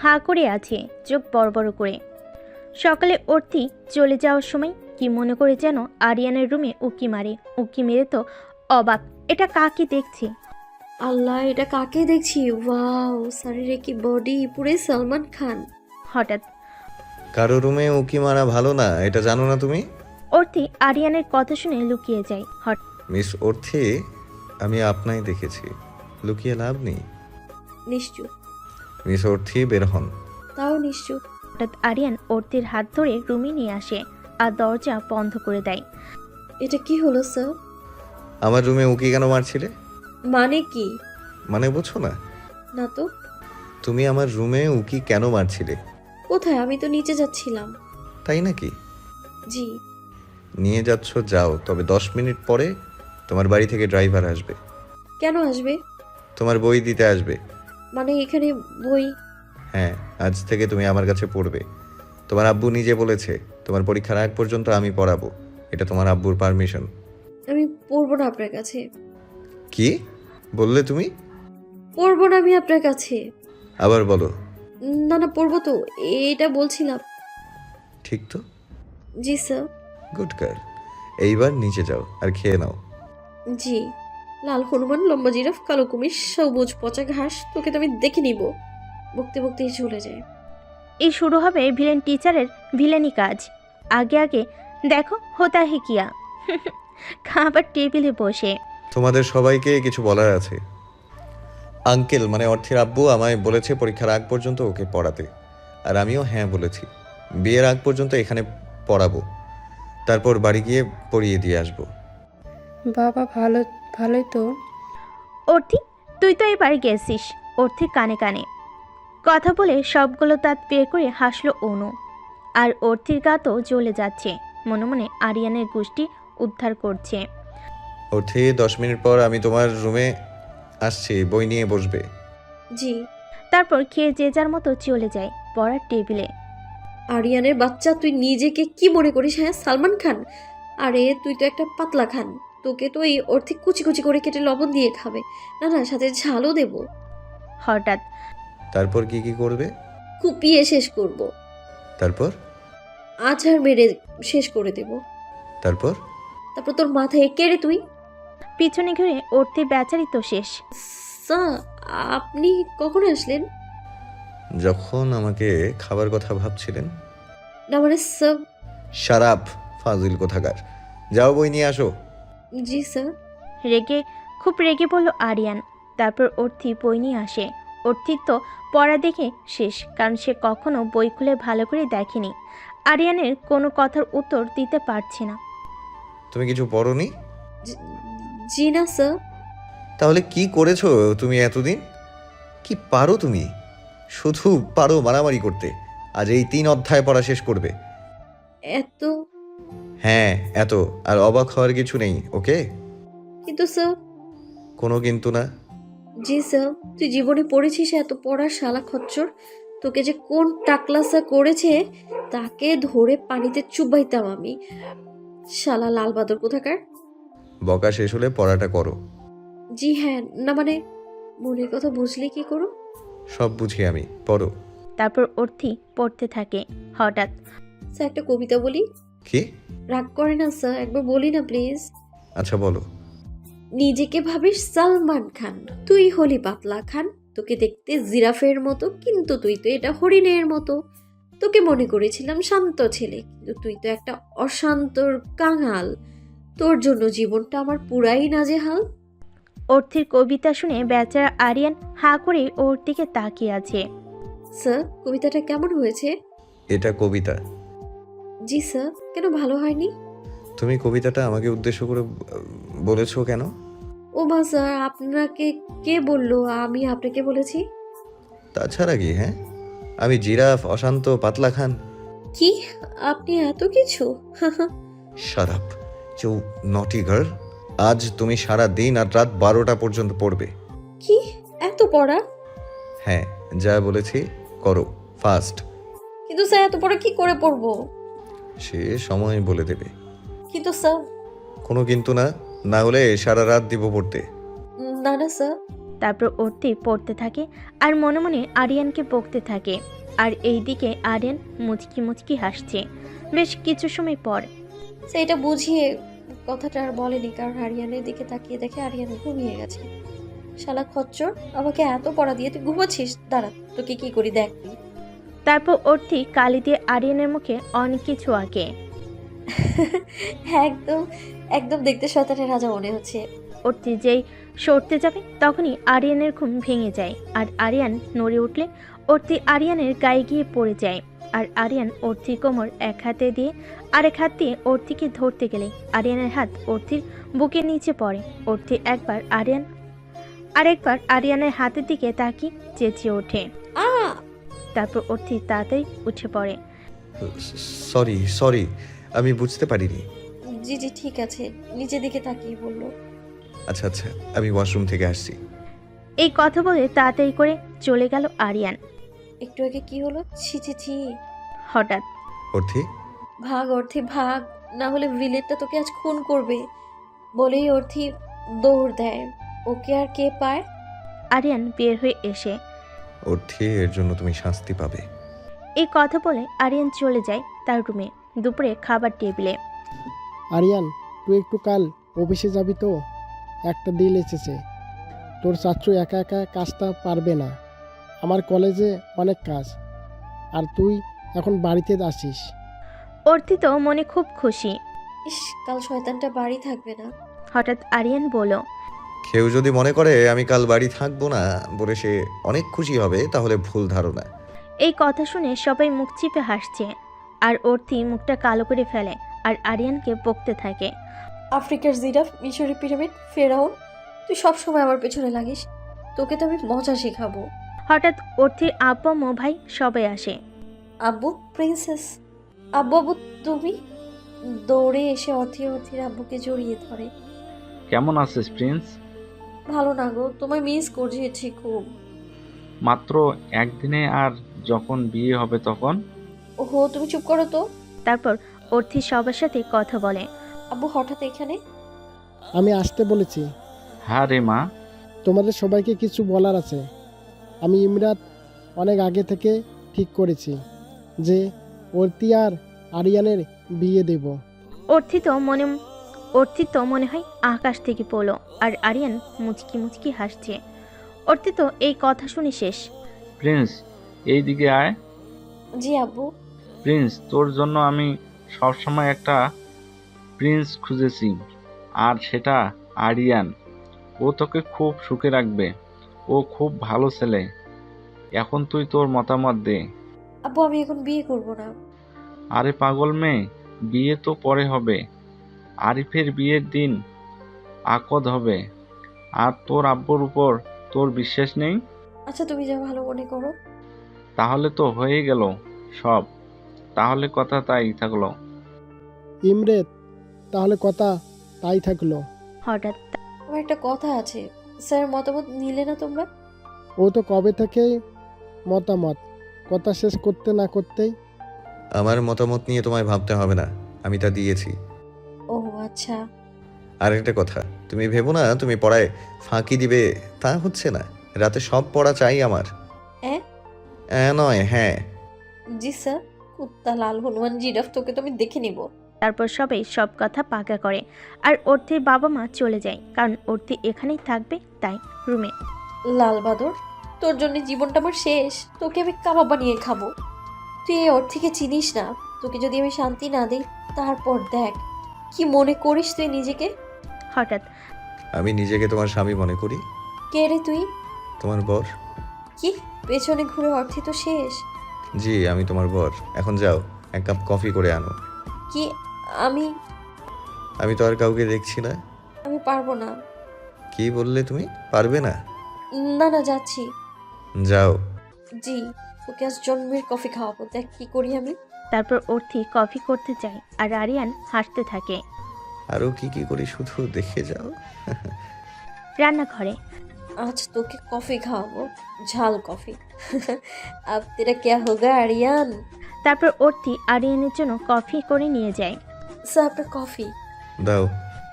হা করে আছে, চোখ বড় বড় করে। সকালে অর্থি চলে যাওয়ার সময় কি মনে করে যেন আরিয়ানের রুমে উকি মারে। উকি মেরে তো অবাক, এটা কাকে দেখছি। আল্লাহ, এটা কাকে দেখছি? ওয়াও, শরীরে কি বডি, পুরে সলমান খান। হঠাৎ কারো রুমে উকি মারা ভালো না, এটা জানো না তুমি? অর্থি আরিয়ানের কথা শুনে লুকিয়ে যায়। মিস অর্থি, আমি আপনাই দেখেছি, লুকিয়ে লাভ নেই। নিশ্চুপ। মিস অর্থি বের হন। তাও নিশ্চুপ। হঠাৎ আরিয়ান অর্থির হাত ধরে রুমে নিয়ে আসে আর দরজা বন্ধ করে দেয়। এটা কি হলো স্যার? আমার রুমে উকি কেন মারছিলে? মানে কি? মানে বুঝছো না? না তো। তুমি আমার রুমে উকি কেন মারছিলে? কোথায়? আমি তো নিচে যাচ্ছিলাম। তাই নাকি? জি। নিয়ে যাচ্ছ, যাও, তবে 10 মিনিট পরে তোমার বাড়ি থেকে ড্রাইভার আসবে। কেন আসবে? তোমার বই দিতে আসবে। মানে এখানে বই? হ্যাঁ, আজ থেকে তুমি আমার কাছে পড়বে। তোমার আব্বু নিজে বলেছে তোমার পরীক্ষার আগ পর্যন্ত আমি পড়াবো। এটা তোমার আব্বুর পারমিশন। আমি পড়বো না আপনার কাছে। কি বললে তুমি? পড়বো না আমি আপনার কাছে। আবার বলো। না না, পড়বো তো, এটা বলছিলাম। ঠিক তো? জি স্যার। Good girl. এইবার নিচে যাও আর খেয়ে নাও। জি। লাল হনুমান, লম্বা জিরাফ, কালো কুমির, সবুজ পচা ঘাস, তোকে তো আমি দেখে নিব। বকতে বকতেই চলে যায়। এই শুরু হবে ভিলেন টিচারের ভিলেনি কাজ। আগে আগে দেখো হোতা হে কিয়া। খাবার টেবিলে বসে তোমাদের সবাইকে কিছু বলার আছে। আঙ্কেল মানে অর্থের আব্বু আমায় বলেছে পরীক্ষার আগ পর্যন্ত ওকে পড়াতে, আর আমিও হ্যাঁ বলেছি। বিয়ের আগ পর্যন্ত এখানে পড়াবো, তারপর বাড়ি গিয়ে পড়িয়ে দিয়ে আসবো। বাবা ভালোই তো। অর্থি, তুই তো এবার গেছিস। অর্থি কানে কানে কথা বলে সবগুলো দাঁত বের করে হাসলো অনু। আর অর্থির গা তো জ্বলে যাচ্ছে, মনে মনে আরিয়ানের গোষ্ঠী উদ্ধার করছে। অর্থে 10 মিনিট পর আমি তোমার রুমে আসছি, বই নিয়ে বসবে। জি। তারপর খেয়ে যে যার মতো চলে যায় পড়ার টেবিলে। আরিয়ানের বাচ্চা, তুই নিজেকে কি মনে করিস? হ্যাঁ, সালমান খান? আরে তুই তো একটা পাতলা খান। তোকে তো এই অর্ধেক কুচি কুচি করে কেটে লবণ দিয়ে খাবে। না না, সাথে ঝালও দেব। হঠাৎ তারপর কি কি করবে? কুপিয়ে শেষ করব। তারপর? আছাড় মেরে শেষ করে দেব। তারপর? তারপর তোর মাথায় কে রে তুই? পিছনে ঘুরে অর্থি বেচারি তো শেষ। স্যার, আপনি কখন আসলেন? যখন আমাকে খাবার কথা ভাবছিলেন। না মানে স্যার। শারাপ, ফাজিল কোথাকার। যাও বই নিয়ে আসো। জি স্যার। খুব রেগে বলল আরিয়ান। তারপর অর্থি বই নিয়ে আসে। অর্থির তো পড়া দেখে শেষ, কারণ সে কখনো বই খুলে ভালো করে দেখেনি। আরিয়ানের কোনো কথার উত্তর দিতে পারছে না। তুমি কিছু পড়োনি? জি না স্যার। তাহলে কি করেছো তুমি এতদিন? কি পারো তুমি? শুধু পারো মারামারি করতে। আজ এই 3 অধ্যায় পড়া শেষ করবে। এত? হ্যাঁ এত। আর অবাক হওয়ার কিছু নেই, ওকে? কিন্তু স্যার। কোনো কিন্তু না। জি স্যার। তুই জীবনে পড়েছিস এত পড়ার শালা খচ্চর? তোকে যে কোন টাকলাসা করেছে তাকে ধরে পানিতে চুবাইতাম আমি, শালা লাল বাদর কোথাকার। বকা শেষ হলে পড়াটা করো। জি হ্যাঁ, না মানে মনের কথা বুঝলে কি করো? সব বুঝি আমি, পড়ো। তারপর অর্থি পড়তে থাকে। হঠাৎ স্যার একটা কবিতা বলি। কি? রাগ করে না স্যার, একবার বলি না প্লিজ। আচ্ছা বলো। নিজেকে ভাবিস সালমান খান, তুই হলি পাতলা খান। তোকে দেখতে জিরাফের মতো, কিন্তু তুই তো এটা হরিণের মতো। তোকে মনে করেছিলাম শান্ত ছেলে, কিন্তু তুই তো একটা অশান্তর কাঙাল। তোর জন্য জীবনটা আমার পুরাই নাজেহাল। অর্থির কবিতা শুনে বেচারা আরিয়ান হাঁ করে ওর দিকে তাকিয়ে আছে। স্যার কবিতাটা কেমন হয়েছে? এটা কবিতা? জি স্যার। কেন ভালো হয়নি? তুমি কবিতাটা আমাকে উদ্দেশ্য করে বলেছো কেন? ও মা স্যার, আপনাকে কে বললো আমি আপনাকে বলেছি? তাছাড়া কি? হ্যাঁ, আমি জিরাফ, অশান্ত, পাতলা খান। কি আপনি এত কিছু? শারাপ, ইউ নটি গার্ল। আজ তুমি সারা দিন আর রাত 12টা পর্যন্ত পড়বে। কি এত পড়া? হ্যাঁ, যা বলেছি করো, ফাস্ট। কিন্তু স্যার এত পড়া কি করে পড়বো? সে সময় বলে দেবে। কিন্তু স্যার। কোনো কিন্তু না, না হলে সারা রাত দিব পড়তে। না না স্যার। তারপর অর্থি পড়তে থাকে আর মনে মনে আরিয়ানকে বকতে থাকে। আর এইদিকে আরিয়ান মুচকি মুচকি হাসছে। বেশ কিছু সময় পর সেটা বুঝিয়ে কথাটা আর বলেনি, কারণ আরিয়ানের দিকে তাকিয়ে দেখে আরিয়ান ঘুমিয়ে গেছে। শালা খচ্চর, আমাকে এত পড়া দিয়ে তুই ঘুমাচ্ছিস? দাঁড়া, তোকে কি করি দেখ তুই। তারপর অর্থি কালি দিয়ে আরিয়ানের মুখে অনেক কিছু আঁকে। একদম একদম দেখতে শয়তানের রাজা মনে হচ্ছে। অর্থি যেই সরতে যাবে তখনই আরিয়ানের ঘুম ভেঙে যায়। আর আরিয়ান নড়ে উঠলে অর্থি আরিয়ানের গায়ে গিয়ে পড়ে যায়। আর আরিয়ান অর্থির কোমর এক হাতে দিয়ে আরেক হাত দিয়ে অর্থিকে ধরতে গেলে আরিয়ানের হাত অর্থির বুকের নিচে পড়ে। অর্থি আরেকবার আরিয়ানের হাতের দিকে তাকিয়ে চেঁচিয়ে ওঠে। আ তারপর অর্থি তাড়াতাড়ি উঠে পড়ে। সরি সরি, আমি বুঝতে পারিনি। জি জি ঠিক আছে, নিচের দিকে তাকিয়ে বললো। আচ্ছা আচ্ছা, আমি ওয়াশরুম থেকে আসছি। এই কথা বলে তাড়াতাড়ি করে চলে গেল আরিয়ান। একটু আগে কি হলো? ছি ছি ছি। হঠাৎ অর্থি, ভাগ অর্থি ভাগ, না হলে ভিলেনটা তোকে আজ খুন করবে। বলেই অর্থি দৌড় দেয়। ওকে আর কে পায়? আরিয়ান বের হয়ে এসে অর্থি, এর জন্য তুমি শাস্তি পাবে। এই কথা বলে আরিয়ান চলে যায় তার রুমে। দুপুরে খাবার টেবিলে আরিয়ান, তুই একটু কাল অফিসে যাবি তো? একটা ডিল এসেছে। তোর চাচু একা একা কাজটা পারবে না। আমার কলেজে অনেক কাজ, আর তুই এখন বাড়িতে আসিস। অর্থি তো মনে খুব খুশি। ইস, কাল শয়তানটা বাড়ি থাকবে না। হঠাৎ আরিয়ান বলল, কেউ যদি মনে করে আমি কাল বাড়ি থাকবো না বলে সে অনেক খুশি হবে, তাহলে ভুল ধারণা। এই কথা শুনে সবাই মুখ চিপে হাসছে। আর অর্থি মুখটা কালো করে ফেলে আর আরিয়ানকে বকতে থাকে। আফ্রিকার জিরাফ, মিশরি পিরামিড, ফেরাউন, তুই সবসময় আমার পেছনে লাগিস। তোকে তো আমি মজা শেখাবো। হঠাৎ অর্থির আব্বু আম্মু ভাই সবাই আসে। আব্বু, প্রিন্সেস। আব্বু আব্বু তুমি? দৌড়ে এসে অর্থির আব্বুকে জড়িয়ে ধরে। কেমন আছিস প্রিন্স? ভালো না গো, তোমায় মিস করছি খুব। মাত্র একদিনে, আর যখন বিয়ে হবে তখন? ওহো, তুমি চুপ করো তো। তারপর অর্থি সবার সাথে কথা বলে। আব্বু হঠাৎ এখানে? আমি আসতে বলেছি। হ্যাঁ রে মা। তোমাদের সবাইকে কিছু বলার আছে। আমি ইমরাত অনেক আগে থেকে ঠিক করেছি যে অর্তি আর আরিয়ানের বিয়ে দেব। অর্থি তো অর্থি তো মনে হয় আকাশ থেকে পড়লো, আর আরিয়ান মুচকি মুচকি হাসছে। অর্থি তো এই কথা শুনে শেষ। প্রিন্স, এই দিকে আয়। জি আব্বু। প্রিন্স, তোর জন্য আমি সবসময় একটা প্রিন্স খুঁজেছি, আর সেটা আরিয়ান। ও তোকে খুব সুখে রাখবে। ও খুব ভালো ছেলে। এখন তুই তোর মতামত দে। আব্বু আমি এখন বিয়ে করব না। আরে পাগল মেয়ে, বিয়ে তো পরে হবে। আরিফের বিয়ের দিন আকদ হবে। আর তোর আব্বুর উপর তোর বিশ্বাস নেই? আচ্ছা তুমি যা ভালো মনে করো। তাহলে তো হয়ে গেল সব। তাহলে কথা তাই থাকলো। ইমরেত, তাহলে কথা তাই থাকলো। হঠাৎ আমার একটা কথা আছে, স্যার মতামত নিলে না তোমরা? ও তো কবে থেকেই মতামত, কথা শেষ করতে না করতেই। আমার মতামত নিয়ে তোমায় ভাবতে হবে না, আমি তা দিয়েছি। ও আচ্ছা। আর একটা কথা, তুমি ভেবো না তুমি পড়ায় ফাঁকি দিবে, তা হচ্ছে না। রাতে সব পড়া চাই আমার। নয় হ্যাঁ। জি স্যার। কুত্তা লাল হনুমান জিরাফ, তোকে তো আমি দেখে নিব। তারপর সবাই সব কথা পাকা করে, আর অর্থির বাবা মা চলে যায়, কারণ অর্থি এখানেই থাকবে তাই। রুমে লাল বাদর, তোর জন্য জীবনটা আমার শেষ। তোকে আমি কাবাব বানিয়ে খাবো। তুই এই অর্থিকে চিনিস না। তোকে যদি আমি শান্তি না দিই, তারপর দেখ কি মনে করিস তুই নিজেকে। হঠাৎ আমি নিজেকে তোমার স্বামী মনে করি। কে রে তুই? তোমার বর। কি পেছনে ঘুরে অর্থি তো শেষ। জি আমি তোমার বর। এখন যাও, এক কাপ কফি করে আনো। কি? আমি আমি তো আর কাউকে দেখছি না। আমি পারবো না। কি বললে তুমি? পারবে না? না না, যাচ্ছি। যাও। জি, তোকে আজ জন্মের কফি খাওয়াবো, দেখ কি করি আমি। তারপর অর্থি কফি করতে যায়, আর আরিয়ান হাসতে থাকে। আরো কি কি করি শুধু দেখে যাও। রান্নাঘরে आज তোকে কফি খাওয়াবো, ঝাল কফি। अब तेरा क्या होगा आर्यन? তারপর অর্থি আরিয়ানের জন্য কফি করে নিয়ে যায়। স্যার আপনার কফি। দাও।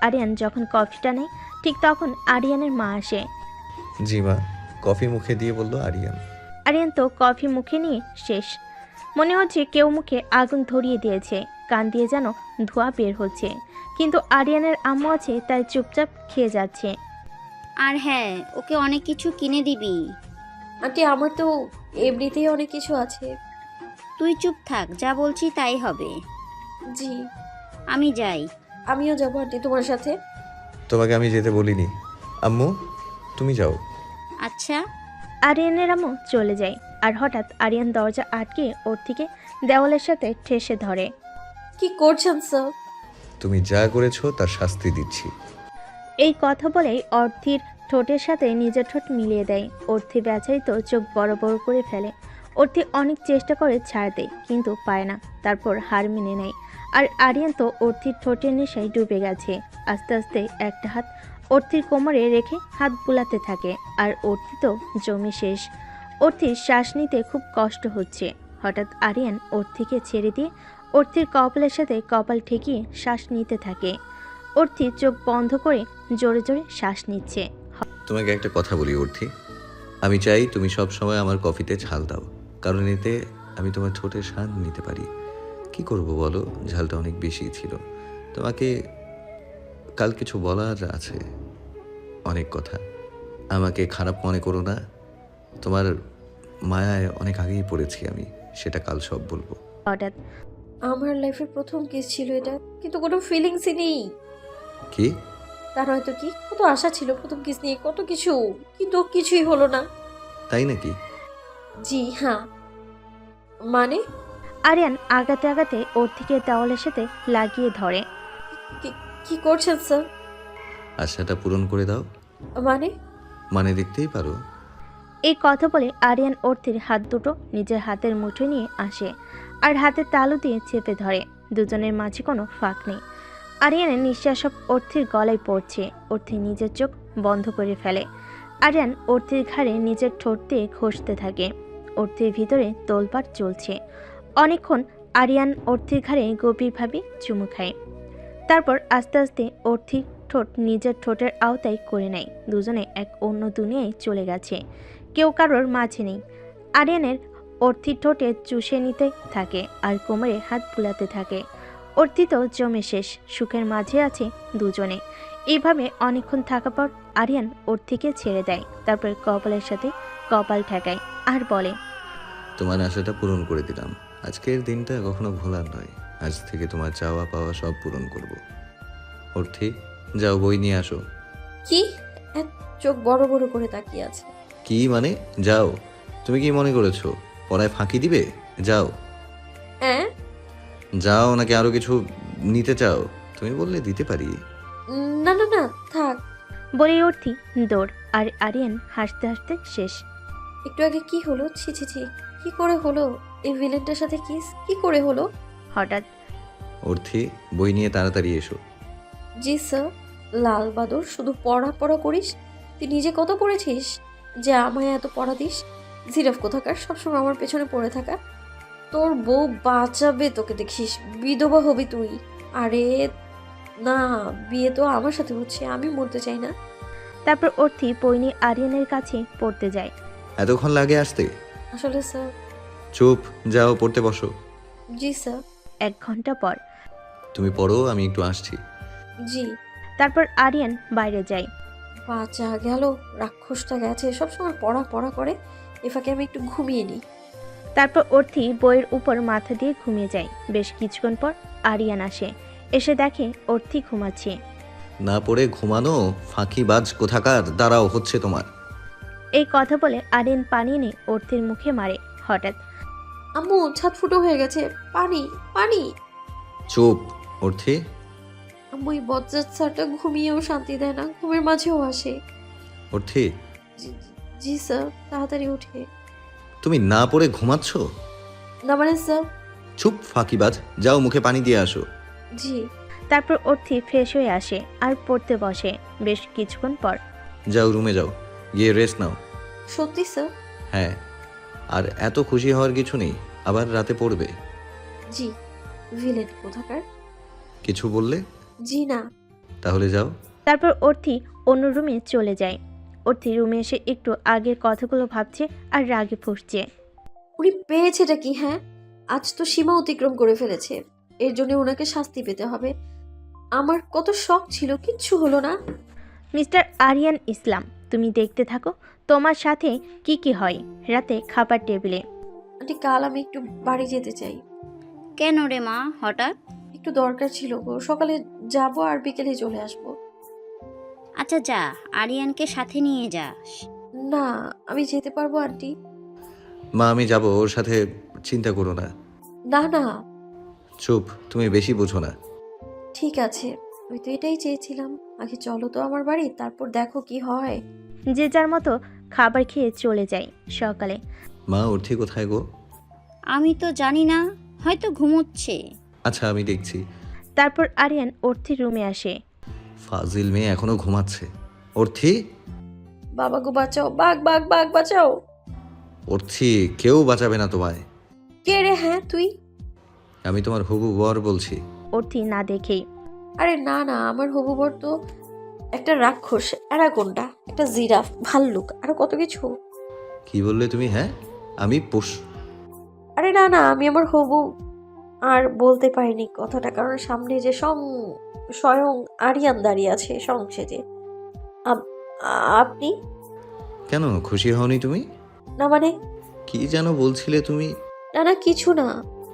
আরিয়ান যখন কফিটা নেয়, ঠিক তখন আরিয়ানের মা আসে। জি মা। কফি মুখে দিয়ে বলল আরিয়ান। আরিয়ান তো কফি মুখে নিয়ে শেষ। মনে হচ্ছে কেউ মুখে আগুন ধরিয়ে দিয়েছে, কান দিয়ে যেন ধোঁয়া বের হচ্ছে। কিন্তু আরিয়ানের আম্মু আছে, তাই চুপচাপ খেয়ে যাচ্ছে। আর হ্যাঁ, ওকে অনেক কিছু কিনে দিবি। আন্টি আমার তো এমনিতেই অনেক কিছু আছে। তুই চুপ থাক, যা বলছি তাই হবে। জি আমি যাই। আমিও যাবো আন্টি তোমার সাথে। তোমাকে আমি যেতে বলিনি। আম্মু তুমি যাও। আচ্ছা। আরিয়ানের আম্মু চলে যায়, আর হঠাৎ আরিয়ান দরজা আটকে অর্থিকে দেওয়ালের সাথে ঠেসে ধরে। কি করছেন স্যার? তুমি যা করেছো তার শাস্তি দিচ্ছি। এই কথা বলেই অর্থির ঠোঁটের সাথে নিজের ঠোঁট মিলিয়ে দেয়। অর্থি বেচারি তো চোখ বড় বড় করে ফেলে। অর্থি অনেক চেষ্টা করে ছাড়তে, কিন্তু পায় না। তারপর হার মেনে নেয়। আর আরিয়ান তো অর্থির ঠোঁটের নেশায় ডুবে গেছে। আস্তে আস্তে একটা হাত অর্থির কোমরে রেখে হাত বুলাতে থাকে, আর অর্থি তো জমে শেষ। অর্থির শ্বাস নিতে খুব কষ্ট হচ্ছে। হঠাৎ আরিয়ান অর্থিকে ছেড়ে দিয়ে অর্থির কপালের সাথে কপাল ঠেকিয়ে শ্বাস নিতে থাকে। অর্থি চোখ বন্ধ করে জোরে জোরে শ্বাস নিচ্ছে। তোমাকে একটা কথা বলি অর্থি, আমি চাই তুমি সব সময় আমার কফিতে ঝাল দাও, কারণ এতে আমি তোমার ঠোঁটের স্বাদ নিতে পারি। কি করব বলো, ঝালটা অনেক বেশি ছিল। তোমাকে কাল কিছু বলার আছে, অনেক কথা। আমাকে খারাপ মনে করো না, তোমার মায়ায় অনেক আগেই পড়েছি আমি, সেটা কাল সব বলবো। হঠাৎ আমার লাইফের প্রথম কিস ছিল এটা, কিন্তু কোনো ফিলিংসই নেই। কি? তা নয়তো কি, কত আশা ছিল প্রথম কিস নিয়ে, কত কিছু, কিন্তু কিছুই হলো না। তাই নাকি? জি হ্যাঁ। মানে? আরিয়ান আগাতে আগাতে অর্থিকে দেওয়ালের সাথে লাগিয়ে ধরে। কি করছেন স্যার? আশাটা পূরণ করে দাও। মানে দেখতেই পারো। এই কথা বলে আরিয়ান অর্থির হাত দুটো নিজের হাতের মুঠোয় নিয়ে আসে, আর হাতের তালু দিয়ে চেপে ধরে। দুজনের মাঝে কোনো ফাঁক নেই। আরিয়ানের নিঃশ্বাস সব অর্থির গলায় পড়ছে। অর্থি নিজের চোখ বন্ধ করে ফেলে। আরিয়ান অর্থির ঘাড়ে নিজের ঠোঁট দিয়ে ঘষতে থাকে। অর্থির ভিতরে তোলপাড় চলছে। অনেকক্ষণ আরিয়ান অর্থির ঘাড়ে গভীরভাবে চুমু খায়। তারপর আস্তে আস্তে অর্থির ঠোঁট নিজের ঠোঁটের আওতায় করে নেয়। দুজনে এক অন্য দুনিয়ায় চলে গেছে, কেউ কারোর মাঝে নেই। আরিয়ানের অর্থির ঠোঁটে চুষে নিতে থাকে, আর কোমরে হাত বুলাতে থাকে। অর্থি তো জমে শেষ, সুখের মাঝে আছে দুজনে। এইভাবে অনেকক্ষণ থাকার পর আরিয়ান অর্থিকে ছেড়ে দেয়, তারপর কপালের সাথে কপাল ঠেকায় আর বলে, তোমার আশাটা পূরণ করে দিলাম। আজকের দিনটা কখনো ভোলার নয়। আজ থেকে তোমার চাওয়া পাওয়া সব পূরণ করব। অর্থি, যাও বই নিয়ে আসো। কি? এক চোখ বড় বড় করে তাকিয়ে আছে। কি মানে? যাও। তুমি কি মনে করেছো পড়ায় ফাঁকি দিবে? যাও। হ্যাঁ? যাও, নাকি আরো কিছু নিতে চাও? তুমি বললে দিতে পারি। না না না, থাক। বলে অর্থি দৌড়, আর আরিয়ান হাসতে হাসতে শেষ। একটু আগে কি হলো? ছি ছি ছি, কি করে হলো? এই ভিলেনটার সাথে কিস কি করে হলো? হঠাৎ অর্থি, বই নিয়ে তাড়াতাড়ি এসো। জি স্যার। লাল বাদর, শুধু পড়া পড়া করিস। তুই নিজে কত পড়েছিস যে আমায় এত পড়া দিস? জিরাফ কোথাকার, সবসময় আমার পেছনে পড়ে থাকা। তোর বউ বাঁচাবে তোকে দেখিস, বিধবা হবি তুই। আরে না, বিয়ে তো আমার সাথে হচ্ছে, আমি মরতে চাই না। তারপর অর্থি বই নিয়ে আরিয়ানের কাছে পড়তে যায়। এতক্ষণ লাগে আসতে? আসলে স্যার। চুপ, যাও পড়তে বসো। জি স্যার। 1 ঘন্টা পর তুমি পড়ো, আমি একটু আসছি। জি। তারপর আরিয়ান বাইরে যায়। বাঁচা গেল, রাক্ষসটা গেছে। সবসময় পড়া পড়া করে, এ ফাঁকে আমি একটু ঘুমিয়ে নিই। তারপর অর্থি বইয়ের উপর মাথা দিয়ে ঘুমিয়ে যায়। বেশ কিছুক্ষণ পর আরিয়ান আসে, এসে দেখে অর্থি ঘুমাচ্ছে। না পড়ে ঘুমানো ফাঁকিবাজ কোথাকার, দাঁড়াও, হচ্ছে তোমার। এই কথা বলে আরিয়ান পানি এনে অর্থির মুখে মারে। হঠাৎ আম্মু, ছাদ ফুটো হয়ে গেছে, পানি পানি। চুপ অর্থি। আম্মু, এই বজ্জাত স্যারটা ঘুমিয়েও শান্তি দেয় না, ঘুমের মাঝেও আসে। অর্থি, জি স্যার, তাড়াতাড়ি উঠে। তুমি না পড়ে ঘুমাচ্ছ? না মানে স্যার। চুপ ফাঁকিবাজ, যাও মুখে পানি দিয়ে আসো। জি। তারপর অর্থি ফ্রেশ হয়ে আসে আর পড়তে বসে। বেশ কিছুক্ষণ পর যাও রুমে যাও, গিয়ে রেস্ট নাও। সত্যি স্যার? হ্যাঁ, আর এত খুশি হওয়ার কিছু নেই, আবার রাতে পড়বে। জি। ভিলেন কোথাকার। কিছু বললে? জি না। তাহলে যাও। তারপর অর্থি অন্য রুমে চলে যায়। অর্থি রুমে এসে একটু আগের কথাগুলো ভাবছে আর রাগে ফুঁসছে। উনি পেয়েছেটা কি? হ্যাঁ, আজ তো সীমা অতিক্রম করে ফেলেছে, এর জন্য ওনাকে শাস্তি পেতে হবে। আমার কত শখ ছিল, কিচ্ছু হলো না। মিস্টার আরিয়ান ইসলাম, তুমি দেখতে থাকো তোমার সাথে কি কি হয় রাতে খাবার টেবিলে। আন্টি, কাল আমি একটু বাড়ি যেতে চাই। কেন রে মা হঠাৎ? একটু দরকার ছিল গো, সকালে যাব আর বিকেলে চলে আসব। আচ্ছা যা, আরিয়ানকে সাথে নিয়ে যাস। না, আমি যেতে পারবো আন্টি। মা, আমি যাব, ওর সাথে, চিন্তা করো না। না না। চুপ, তুমি বেশি বুঝো না। ঠিক আছে, আমি তো এটাই চেয়েছিলাম। আগে চলো তো আমার বাড়ি, তারপর দেখো কি হয়। যে যার মতো খাবার খেয়ে চলে যায়। সকালে মা, অর্থি কোথায় গো? আমি তো জানি না, হয়তো ঘুমোচ্ছে। আচ্ছা, আমি দেখছি। তারপর আরিয়ান অর্থির রুমে আসে। ফাজিল মেয়ে এখনো ঘুমাচ্ছে। অর্থি, বাবা গো বাঁচাও, বাঘ বাঘ বাঘ বাঁচাও। অর্থি, কেউ বাঁচাবে না তোমায়। কে রে? হ্যাঁ তুই? আমি তোমার হবু বর বলছি। অর্থি না দেখেই। আরে না না, আমার হবু বর তো একটা রাক্ষস, অ্যানাকোন্ডা, একটা জিরাফ, ভাল্লুক, আরো কত কিছু। কি বললে তুমি? হ্যাঁ, আমি আরে না না, আমি আমার হবু আর বলতে পারিনি কথাটা, কারণ সামনে যে স্বয়ং আরিয়ান দাঁড়িয়ে আছে সংসেজে। আপনি? কেন খুশি হওনি তুমি? না মানে? কি যেন বলছিলে তুমি? না না, কিছু না।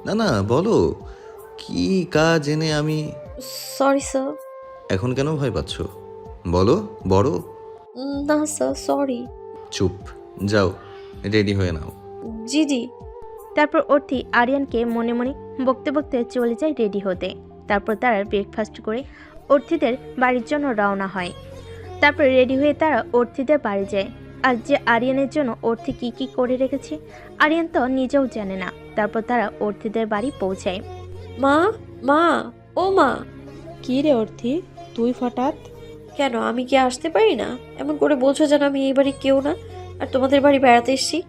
না না, বলো কি কাজ এনে আমি। Sorry sir. এখন কেন ভয় পাচ্ছ? বলো, বড়। না স্যার, সরি। চুপ, যাও রেডি হয়ে নাও। জি জি। তারপর অর্থি আরিয়ানকে মনে মনে বকতে বকতে চলে যায় রেডি হতে। তারপর তারা ব্রেকফাস্ট করে অর্থিদের বাড়ির জন্য রওনা হয়। তারপর রেডি হয়ে তারা অর্থিদের বাড়ি যায়। আর যে আরিয়ানের জন্য অর্থি কি কি করে রেখেছে আরিয়ান তো নিজেও জানে না। তারপর তারা অর্থিদের বাড়ি পৌঁছায়। মা, মা, ও মা। কি রে অর্থি, তুই হঠাৎ? কেন, আমি কি আসতে পারি না? এমন করে বলছো যেন আমি এই বাড়ি কেউ না, আর তোমাদের বাড়ি বেড়াতে এসেছি।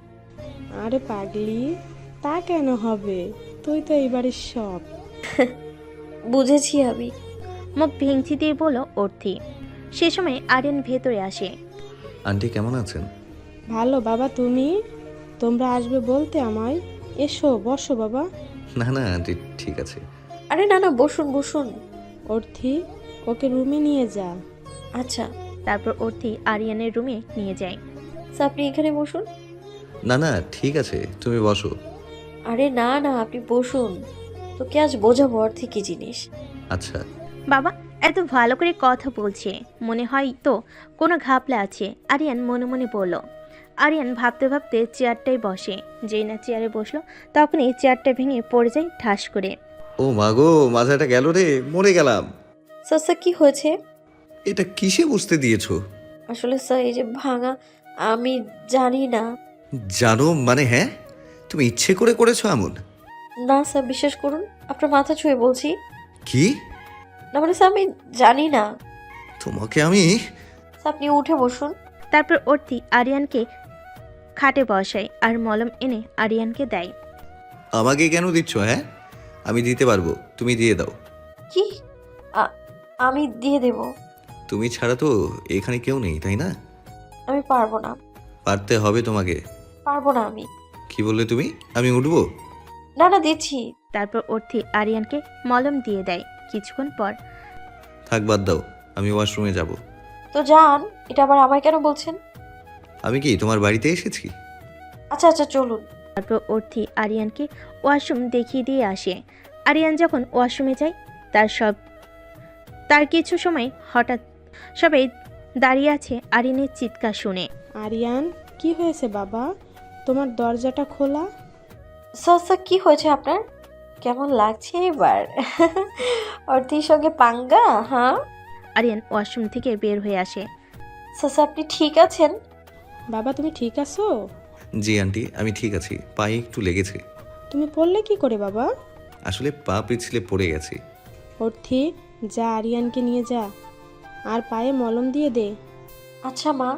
আরে পাগলি, তা কেন হবে? তুই তো এই বাড়ির সব। বুঝেছি আমি। মুখ ভেঙচি দিয়ে বলল অর্থি। সে সময় আরিয়ান ভেতরে আসে। আন্টি কেমন আছেন? ভালো বাবা, তুমি? তোমরা আসবে বলতে আমায়। এসো, বসো বাবা। না না আন্টি, ঠিক আছে। আরে না না, বসুন বসুন। অর্থি, ওকে রুমে নিয়ে যা। আচ্ছা তারপর অর্থি আরিয়ানের রুমে নিয়ে যায়। স্যার, আপনি এখানে বসুন। না না ঠিক আছে, তুমি বসো। আরে না না, আপনি বসুন। তোকে আজ বোঝাবো অর্থে কি জিনিস। আচ্ছা। বাবা এত ভালো করে কথা বলছে, মনে হয় তো কোনো ঘাপলা আছে, আরিয়ান মনে মনে বলল। আরিয়ান ভাবতে ভাবতে চেয়ারটায় বসে। যেই না চেয়ারে বসলো তখনই চেয়ারটা ভেঙে পড়ে যায় ঠাস করে। ও মাগো, মাথাটা গেল রে, মরে গেলাম। স্যার স্যার, কি হয়েছে? এটা কিসে বসতে দিয়েছো? আসলে স্যার, এই যে ভাঙা, আমি জানি না। জানো মানে? হ্যাঁ, তুমি ইচ্ছে করে করেছো এমন? না স্যার, বিশ্বাস করুন, আপনার মাথা ছুঁয়ে বলছি। কি? না মানে স্যার, আমি জানি না। তোমাকে আমি... স্যার, আপনি উঠে বসুন। তারপর অর্থি আরিয়ানকে খাটে বসায় আর মলম এনে আরিয়ানকে দেয়। আমাকে কেন দিচ্ছ? হ্যাঁ, আমি দিতে পারবো, তুমি দিয়ে দাও। কি? আমি দিয়ে দেব? তুমি ছাড়া তো এখানে কেউ নেই, তাই না? আমি পারবো না। পারতে হবে তোমাকে। পারবো না আমি। কি বললে তুমি? আমি উঠবো? না না, দিচ্ছি। তারপর অর্থি আরিয়ানকে মলম দিয়ে দেয়। কিছুক্ষণ পর থাক, বাদ দাও, আমি ওয়াশরুমে যাব। তো যান, এটা আবার আমায় কেন বলছেন? আমি কি তোমার বাড়িতে এসেছি? আচ্ছা আচ্ছা, চলুন। তারপর অর্থি আরিয়ানকে ওয়াশরুম দেখিয়ে দিয়ে আসে। আরিয়ান যখন ওয়াশরুমে যায় তার কিছু সময় হঠাৎ সবাই দাঁড়িয়ে আছে আরিয়ানের চিৎকার শুনে। আরিয়ান, কি হয়েছে বাবা? তোমার দরজাটা খোলা। স্যার স্যার, কি হয়েছে আপনার? কেমন লাগছে এবার অর্থির সঙ্গে পাঙ্গা? হ্যাঁ। আরিয়ান ওয়াশরুম থেকে বের হয়ে আসে। স্যার স্যার, আপনি ঠিক আছেন? বাবা, তুমি ঠিক আছো? জি আন্টি, আমি ঠিক আছি, পায়ে একটু লেগেছে। তুমি পড়লে কি করে বাবা? আসলে পা পিছলে পড়ে গেছে। অর্থি, যা আরিয়ানকে নিয়ে যা, আর পায়ে মলম দিয়ে দে। আচ্ছা মা।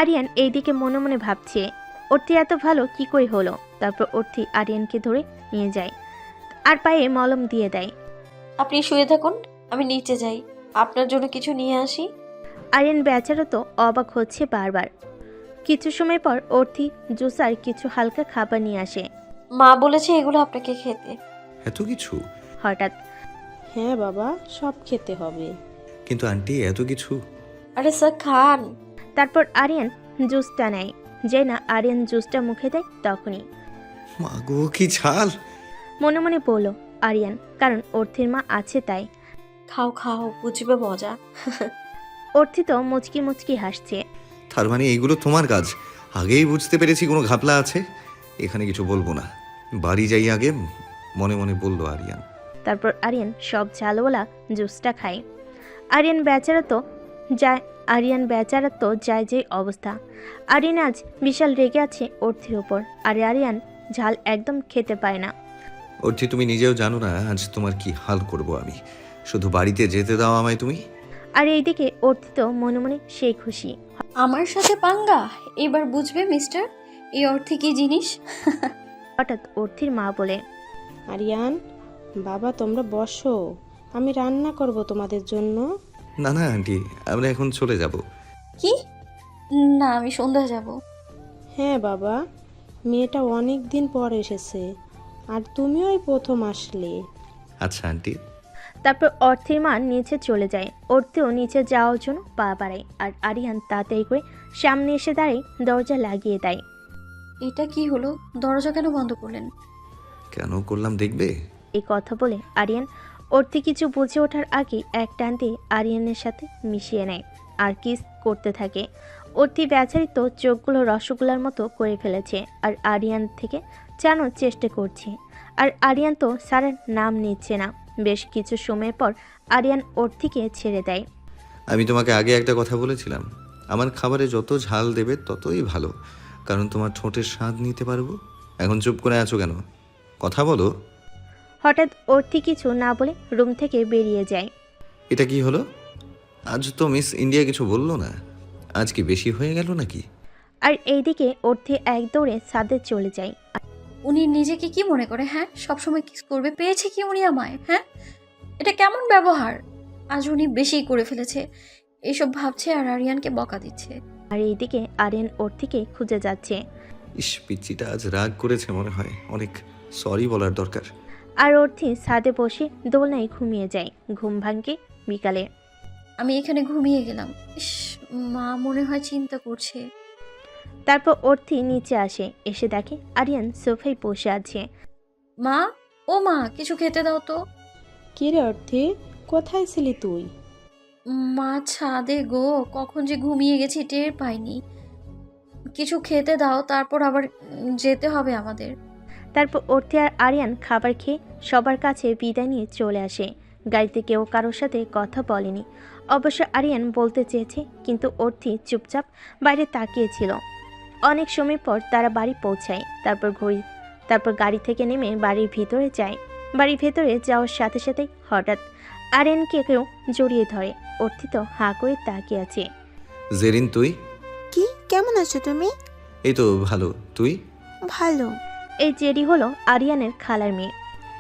আরিয়ান এইদিকে মনে মনে ভাবছে অর্থি এত ভালো কি করে হলো। তারপর অর্থি আরিয়ানকে ধরে নিয়ে যায় আর পায়ে মলম দিয়ে দেয়। আপনি শুয়ে থাকুন, আমি নিচে যাই, আপনার জন্য কিছু নিয়ে আসি। আরিয়ান বেচারা তো অবাক হচ্ছে বারবার। কিছু সময় পর অর্থি জুস আর কিছু হালকা খাবার নিয়ে আসে। মা বলেছে এগুলো আপনাকে খেতে। এত কিছু? হঠাৎ হ্যাঁ বাবা, সব খেতে হবে। কিন্তু আন্টি, এত কিছু? আরে স্যার, খান। তারপর আরিয়ান জুসটা নেয়। যে না আরিয়ান জুসটা মুখে দেয় তখনই মাগো, কি ঝাল! মনে মনে বলল আরিয়ান, কারণ অর্থির মা আছে তাই। খাও খাও, বুঝবে মজা। অর্থি তো মুচকি মুচকি হাসছে। তার মানে এইগুলো তোমার কাজ? আগেই বুঝতে পেরেছি কোনো ঘাপলা আছে। এখানে কিছু বলবো না, বাড়ি যাই আগে, মনে মনে বলল আরিয়ান। তারপর আরিয়ান সব ঝালওয়ালা জুসটা খায়। আরিয়ান বেচারা তো যায় যে অবস্থা। আরিয়ান আজ বিশাল রেগে আছে অর্থির ওপর, আর আরিয়ান ঝাল একদম খেতে পায় না। অর্থি, তুমি নিজেও জানো না আজ তোমার কি হাল করব আমি। শুধু বাড়িতে যেতে দাও আমায় তুমি। আর এইদিকে অর্থি তো মনে মনে সেই খুশি। আমার সাথে পাঙ্গা? এবার বুঝবে মিস্টার, এই অর্থে কি জিনিস। হঠাৎ অর্থির মা বলে, আরিয়ান, বাবা তোমরা বসো, আমি রান্না করব তোমাদের জন্য। না না আন্টি, আমরা এখন চলে যাব। কি? না, আমি সন্ধ্যা যাব। হ্যাঁ বাবা, মেয়েটা অনেক দিন পর এসেছে, আর তুমিও এই প্রথম আসলে। আচ্ছা আন্টি। তারপর অর্থির মা নিচে চলে যায়। অর্থিও নিচে যাওয়ার জন্য পা বাড়ায়, আর আরিয়ান তাড়াতাড়ি করে সামনে এসে দাঁড়িয়ে দরজা লাগিয়ে দেয়। এটা কি হলো? দরজা কেন বন্ধ করলেন? কেন করলাম দেখবে? এই কথা বলে আরিয়ান অর্থি কিছু বুঝে ওঠার আগে এক টান দিয়ে আরিয়ানের সাথে মিশিয়ে নেয় আর কিস করতে থাকে। অর্থি বেচারি তো চোখগুলো রসগোল্লার মতো করে ফেলেছে আর আরিয়ান থেকে জানার চেষ্টা করছে, আর আরিয়ান তো স্যারের নাম নিচ্ছে না। বেশ কিছু সময় পর আরিয়ান অর্থিকে ছেড়ে দেয়। আমি তোমাকে আগে একটা কথা বলেছিলাম, আমার খাবারে যত ঝাল দেবে ততই ভালো, কারণ তোমার ঠোঁটের স্বাদ নিতে পারবো। এখন চুপ করে আছো কেন? কথা বলো। হঠাৎ অর্থি কিছু না বলে রুম থেকে বেরিয়ে যায়। এটা কি হলো? আজ তো মিস ইন্ডিয়া কিছু বললো না, আজ কি বেশি হয়ে গেল নাকি? আর এইদিকে অর্থি এক দৌড়ে ছাদে চলে যায়। উনি নিজেকে কি মনে করে? হ্যাঁ, সবসময় কিস করবে, পেয়েছে কি উনি আমায়? হ্যাঁ, এটা কেমন ব্যবহার? আজ উনি বেশিই করে ফেলেছে, এসব ভাবছে আর আরিয়ানকে বকা দিচ্ছে। আর এইদিকে আরিয়ান অর্থিকে খুঁজে যাচ্ছে। ইস, পিচ্চিটা আজ রাগ করেছে মনে হয়, অনেক সরি বলার দরকার। আর অর্থি ছাদে বসে দোলনায় ঘুমিয়ে যায়। ঘুম ভাঙে বিকালে। আমি এখানে ঘুমিয়ে গেলাম। ইস, মা মনে হয় চিন্তা করছে। তারপর অর্থি নিচে আসে, এসে দেখে আরিয়ান সোফায় বসে আছে। মা, ও মা, কিছু খেতে দাও তো। কি রে অর্থি, কোথায় ছিলি তুই? মা ছাদে গো, কখন যে ঘুমিয়ে গেছি টের পাইনি। কিছু খেতে দাও, তারপর আবার যেতে হবে আমাদের। তারপর অর্থি আর আরিয়ান খাবার খেয়ে সবার কাছে বিদায় নিয়ে চলে আসে। গাড়িতে কেউ কারোর সাথে কথা বলেনি। অবশ্য আরিয়ান বলতে চেয়েছে, কিন্তু অর্থি চুপচাপ বাইরে তাকিয়েছিল। অনেক সময় পর তারা বাড়ি পৌঁছায়। তারপর গাড়ি থেকে নেমে বাড়ির ভিতরে যায়। বাড়ির ভেতরে যাওয়ার সাথে সাথে হঠাৎ আরিয়ানকে কেউ জড়িয়ে ধরে। অর্থি তো হাঁ করে তাকিয়ে আছে। জেরিন, তুই? কি, কেমন আছো তুমি? এই তো ভালো, তুই? ভালো। এই জেরি হলো আরিয়ানের খালার মেয়ে।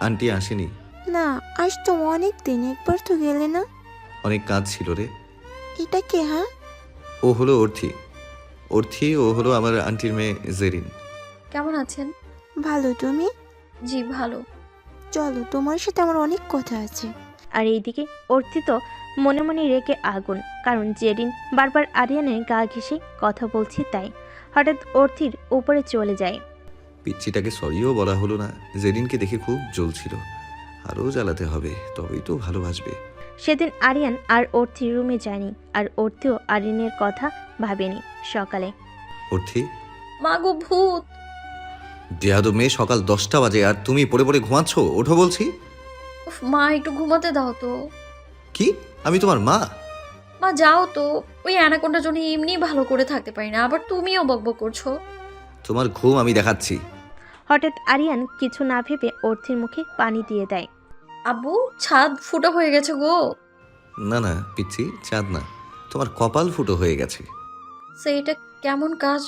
আন্টি আসেনি? না, আজ তো অনেক দিন, একবার তো গেলে না। অনেক কাজ ছিল রে। এটা কে? হ্যাঁ, ও হলো অর্থি। ও হলো আমার আন্টির মেয়ে জেরিন। কেমন আছেন? ভালো। তুমি? জি ভালো। চলো, তোমার সাথে আমার অনেক কথা আছে। আর এইদিকে অর্থি তো মনে মনে রেগে আগুন, কারণ জেরিন বারবার আরিয়ানের গা ঘেঁষে কথা বলছে তাই। হঠাৎ অর্থির উপরে চলে যায়। পিচ্চিটাকে সরিও বলা হলো না। জেরিনকে দেখে খুব জ্বলছিল। আরও জ্বালাতে হবে, তবেই তো ভালোবাসবে। সেদিন আরিয়ান আর অর্থির রুমে যায়নি, আর অর্থিও আরিয়ানের কথা ভাবেনি। সকালে অর্থি, মা গো, ভূত! বেয়াদব মেয়ে, সকাল 10টা বাজে আর তুমি পড়ে পড়ে ঘুমাচ্ছ। ওঠো বলছি। উফ, মা একটু ঘুমাতে দাও তো। কি? আমি তোমার মা? মা যাও তো, ওই অ্যানাকোন্ডার জন্য এমনি ভালো করে থাকতে পারি না, আবার তুমিও বকবক করছো। তোমার ঘুম আমি দেখাচ্ছি। হঠাৎ আরিয়ান কিছু না ভেবে অর্থির মুখে পানি দিয়ে দেয়। আব্বু, ছাদ ফুটো হয়ে গেছে গো। না না পিচ্ছি, চাঁদ না, তোমার কপাল ফুটো হয়ে গেছে। সেইটা কেমন কাজ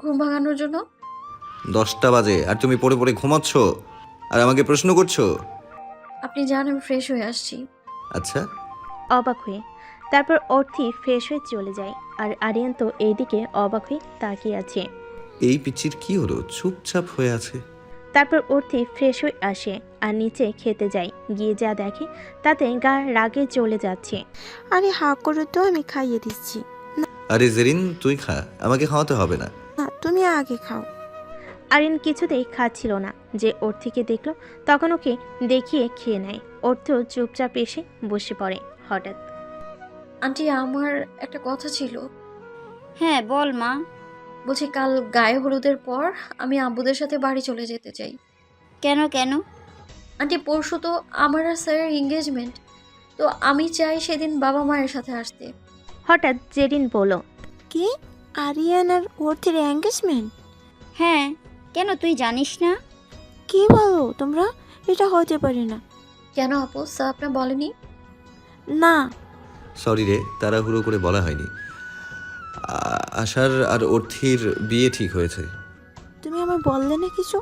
ঘুম ভাঙানোর জন্য? 10টা বাজে আর তুমি পড়ে পড়ে ঘুমাচ্ছ আর আমাকে প্রশ্ন করছো। আপনি যান, আমি ফ্রেশ হয়ে আসছি। আচ্ছা। অবাক হয়ে তারপর অর্থি ফ্রেশ হয়ে চলে যায়। আর আরিয়ান তো এইদিকে অবাক হয়ে তাকিয়ে আছে। এই পিচ্চির কি হলো, চুপচাপ হয়ে আছে? তারপর অর্থি ফ্রেশ হয়ে আসে আর নিচে খেতে যায়। গিয়ে যা দেখে তাতে গা রাগে চলে যাচ্ছে। আরে হা করো তো, আমি খাইয়ে দিচ্ছি। আরে জেরিন, তুই খা, আমাকে খাওয়াতে হবে না। না, তুমি আগে খাও। আরিয়ান কিছুতেই খাচ্ছিল না। যে অর্থিকে দেখলো তখন ওকে দেখিয়ে খেয়ে নেয়। অর্থও চুপচাপ এসে বসে পড়ে। হঠাৎ আন্টি, আমার একটা কথা ছিল। হ্যাঁ, বল মা। বলছি, কাল গায়ে হলুদের পর আমি আব্বুদের সাথে বাড়ি চলে যেতে চাই। কেন কেন? আন্টি, পরশু তো আমার আর স্যারের এঙ্গেজমেন্ট, তো আমি চাই সেদিন বাবা মায়ের সাথে আসতে। হঠাৎ জেরিন বলল, কি? আরিয়ান আর অর্থের এঙ্গেজমেন্ট? হ্যাঁ, কেন তুই জানিস না? কি বলো তোমরা? এটা হতে পারে না। কেন আপু, স্যার আপনার বলেনি? না। সরি রে, তাড়াহুড়ো করে বলা হয়নি। আশার আর অর্থির বিয়ে ঠিক হয়েছে। তুমি আমায় বললে না কিছু?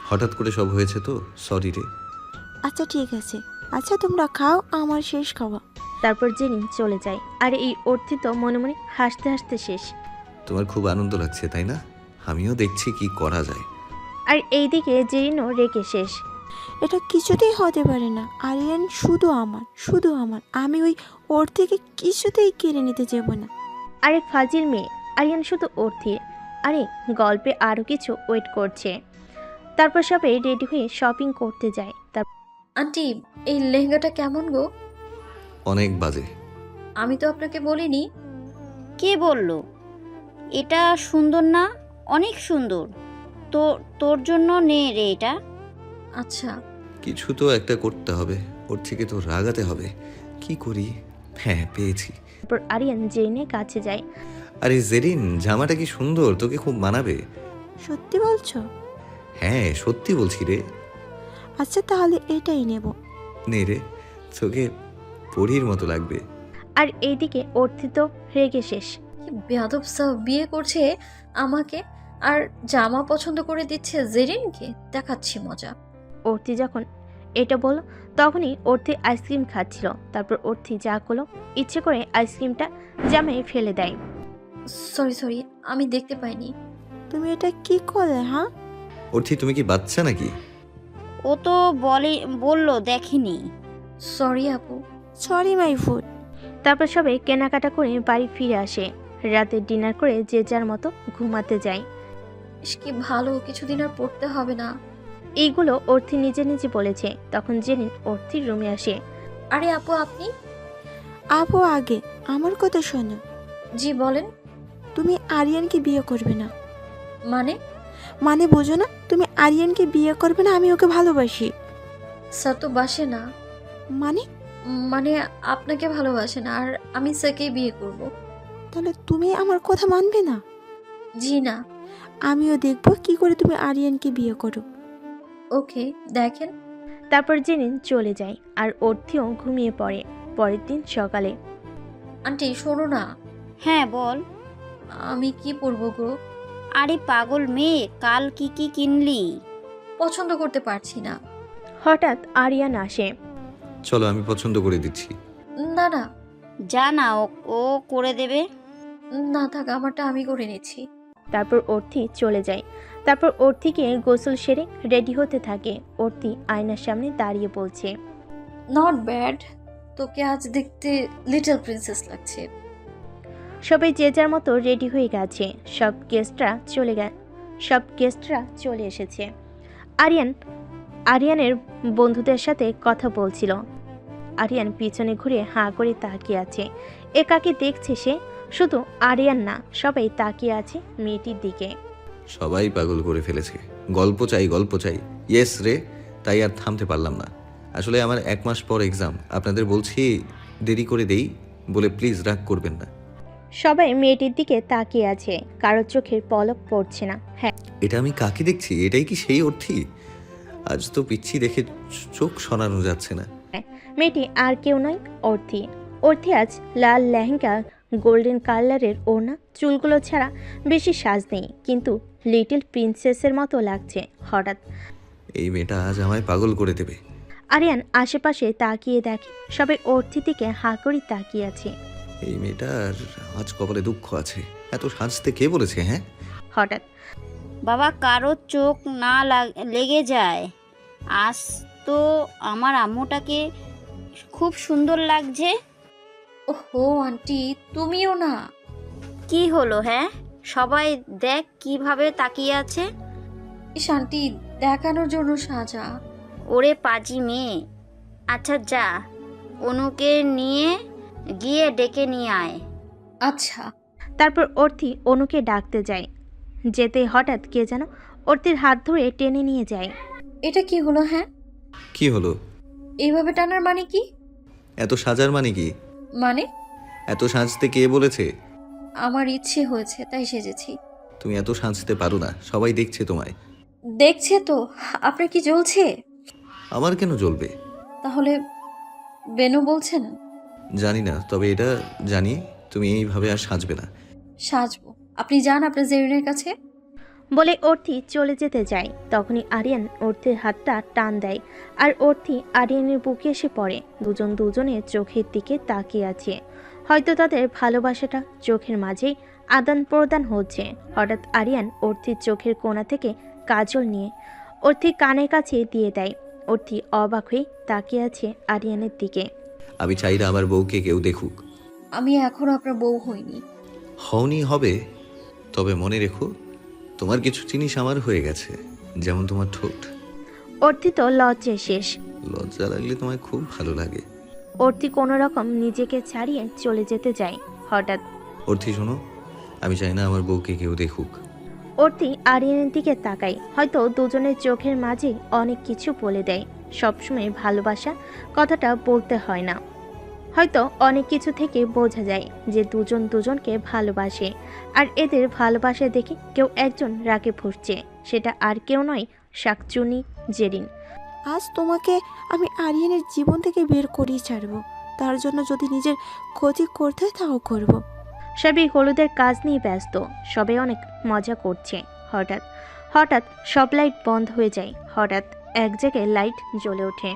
হঠাৎ করে সব হয়েছে তো, সরি রে। আচ্ছা ঠিক আছে। আচ্ছা তোমরা খাও, আমার শেষ খাওয়া। তারপর জেরিন চলে যায়। আর এই অর্থি তো মনে মনে হাসতে হাসতে শেষ। তোমার খুব আনন্দ লাগছে তাই না? আমিও দেখছি কি করা যায়। আর এইদিকে জেরিনও রেগে শেষ। এটা কিছুতেই হতে পারে না। আরিয়ান শুধু আমার। আমি ওই ওর থেকে কিছুতেই কেড়ে নিতে যাব না। আরে ফাজিল মেয়ে, আরিয়ান শুধু অর্থির। আরে গল্পে আরও কিছু ওয়েট করছে। তারপর সবাই রেডি হয়ে শপিং করতে যায়। আন্টি, এই লেহেঙ্গাটা কেমন গো? অনেক বাজে। আমি তো আপনাকে বলিনি। কে বলল? এটা সুন্দর না? অনেক সুন্দর। তো তোর জন্য নে রে এটা। আচ্ছা। কিছু তো একটা করতে হবে, ওর থেকে তো রাগাতে হবে। কি করি? হ্যাঁ, পেয়েছি। তারপর আরিয়ান জেরিনের কাছে যায়। আরে জেরিন, জামাটা কি সুন্দর, তোকে খুব মানাবে। সত্যি বলছো? হ্যাঁ সত্যি বলছি রে। আচ্ছা তাহলে এটাই নেব। নে রে, তোকে পরীর মতো লাগবে। আর এইদিকে অর্থি তো রেগে শেষ। কি বেয়াদব স্যার, বিয়ে করছে আমাকে আর জামা পছন্দ করে দিচ্ছে জেরিনকে। দেখাচ্ছি মজা। অর্থি যখন এটা বলল তখনই অর্থি আইসক্রিম খাচ্ছিল। তারপর অর্থি যা করলো, ইচ্ছে করে আইসক্রিমটা জামায় ফেলে দেয়। সরি, আমি দেখতে পাইনি। তুমি এটা কি করলে? হ্যাঁ, অর্থি, তুমি কি বাচ্চা নাকি? ও তো বললো দেখিনি। সরি আপু। Sorry my food. তারপর সবাই কেনাকাটা করে বাড়ি ফিরে আসে। রাতে ডিনার করে যে যার মতো ঘুমাতে যায়। কি ভালো, কিছুদিন আর পড়তে হবে না। এইগুলো অর্থি নিজে নিজে বলেছে। তখন জেরিন অর্থির রুমে আসে। আরে আপু, আপনি? আপু আগে আমার কথা শোনো। জি বলেন। তুমি আরিয়ানকে বিয়ে করবে না। মানে? মানে বোঝো না? তুমি আরিয়ানকে বিয়ে করবে না, আমি ওকে ভালোবাসি। স্যার তো বাসে না। মানে? মানে আপনাকে ভালোবাসে না, আর আমি স্যারকেই বিয়ে করব। তাহলে তুমি আমার কথা মানবে না? জি না। আমিও দেখবো কি করে তুমি আরিয়ানকে বিয়ে করো। ওকে, দেখেন। তারপর জেরিন চলে যায় আর অর্থিও ঘুমিয়ে পড়ে। পরের দিন সকালে। আন্টি শোনো না। হ্যাঁ বল। আমি কি পরবো গো? আরে পাগল মেয়ে, কাল কি কি কিনলি? পছন্দ করতে পারছি না। হঠাৎ আরিয়ান আসে। চলো আমি পছন্দ করে দিচ্ছি। না না। যা না, ও করে দেবে। না থাক, আমারটা আমি করে নিচ্ছি। তারপর অর্থি চলে যায়। তারপর অর্থিকে গোসল সেরে রেডি হতে থাকে। অর্থি আয়নার সামনে দাঁড়িয়ে বলছে, নট ব্যাড। তোকে আজ দেখতে লিটল প্রিন্সেস লাগছে। সবাই যে যার মতো রেডি হয়ে গেছে। সব গেস্টরা চলে এসেছে। আরিয়ানের বন্ধুদের সাথে কথা বলছিল। আরিয়ান পিছনে ঘুরে হাঁ করে তাকিয়ে আছে। একাকে দেখছে সে। শুধু আরিয়ান না, সবাই তাকিয়ে আছে মেয়েটির দিকে। সবাই পাগল করে ফেলেছে। গল্প চাই। ইয়েস রে, তাই আর থামতে পারলাম না। আসলে আমার 1 মাস পর এক্সাম। আপনাদের বলছি দেরি করে দেই বলে প্লিজ রাগ করবেন না। সবাই মেয়েটির দিকে তাকিয়ে আছে। কারো চোখের পলক পড়ছে না। হ্যাঁ, এটা আমি কাকে দেখছি? এটাই কি সেই অর্থি? আজ তো পিচ্ছি দেখে চোখ সরানো যাচ্ছে না। মেয়েটি আর কেউ নয়, অর্থি। অর্থি আজ লাল লেহেঙ্গা, গোল্ডেন কালারের ওড়না, চুলগুলো ছাড়া বেশি সাজ নেই, কিন্তু লিটল প্রিন্সেসের মতো লাগছে। হঠাৎ এই মেয়েটা আজ আমায় পাগল করে দেবে। আরিয়ান আশেপাশে তাকিয়ে দেখে সবাই অর্থি থেকে হাঁ করে তাকিয়ে আছে। এই মেয়েটার আজ কপালে দুঃখ আছে। এত সাজতে কে বলেছে? হ্যাঁ, হঠাৎ বাবা, কারো চোখ না লেগে যায়। আজ তো আমার আম্মুটাকে খুব সুন্দর লাগছে। ওহো আন্টি, তুমিও না? কি হলো? হ্যাঁ, সবাই দেখ কিভাবে তাকিয়ে আছে। ইস আন্টি, দেখানোর জন্য সাজা। ওরে পাজি মেয়ে। আচ্ছা যা, অনুকে নিয়ে গিয়ে ডেকে নিয়ে আয়। আচ্ছা। তারপর অর্থি অনুকে ডাকতে যায়। যেতে হঠাৎ কে যেন অর্থির হাত ধরে টেনে নিয়ে যায়। এটা কি হলো? হ্যাঁ, কি হলো? এইভাবে টানার মানে কি? এত সাজার মানে কি? মানে এত সাজতে কে বলেছে? আমার ইচ্ছে হয়েছে তাই সেজেছি। তুমি এত সাজতে পারো না, সবাই দেখছে তোমায়। দেখছে তো। আপনার কি জ্বলছে? আমার কেন জ্বলবে? তাহলে বেনু বলছেন? জানি না, তবে এটা জানি তুমি এইভাবে আর সাজবে না। সাজবো। আপনি যান আপনার জেরিনের কাছে। বলে অর্থি চলে যেতে যায়। তখনই আরিয়ান অর্থির হাতটা টান দেয় আর অর্থি আরিয়ানের বুকে এসে পড়ে। দুজনের চোখের দিকে তাকিয়ে আছে। হয়তো তাদের ভালোবাসাটা চোখের মাঝেই আদান প্রদান হচ্ছে। হঠাৎ আরিয়ান অর্থির চোখের কোণা থেকে কাজল নিয়ে অর্থি কানের কাছে দিয়ে দেয়। অর্থি অবাক হয়ে তাকিয়ে আছে আরিয়ানের দিকে। আমি চাই না আমার বউকে কেউ দেখুক। আমি এখনো আপনার বউ হইনি। হওনি হবে, তবে মনে রেখো তোমার কিছু জিনিস আমার হয়ে গেছে, যেমন তোমার ঠোঁট। অর্থি তো লজ্জায় শেষ। লজ্জা লাগলে তোমায় খুব ভালো লাগে। অর্থি কোনো রকম নিজেকে ছাড়িয়ে চলে যেতে যায়। হঠাৎ অর্থি শোনো, আমি চাই না আমার বউকে কেউ দেখুক। অর্থি আরিয়ানের দিকে তাকায়। হয়তো দুজনের চোখের মাঝে অনেক কিছু বলে দেয়। সবসময় ভালোবাসা কথাটা বলতে হয় না। হয়তো অনেক কিছু থেকে বোঝা যায় যে দুজন দুজনকে ভালোবাসে। আর এদের ভালোবাসা দেখে কেউ একজন রাগে ফুটছে। সেটা আর কেউ নয়, শাকচুনি জেরিন। আজ তোমাকে আমি আরিয়ানের জীবন থেকে বের করেই ছাড়বো। তার জন্য যদি নিজের ক্ষতি করতে হয় তাও করব। সবই হলুদের কাজ নিয়ে ব্যস্ত। সবাই অনেক মজা করছে। হঠাৎ সব লাইট বন্ধ হয়ে যায়। হঠাৎ এক জায়গায় লাইট জ্বলে ওঠে।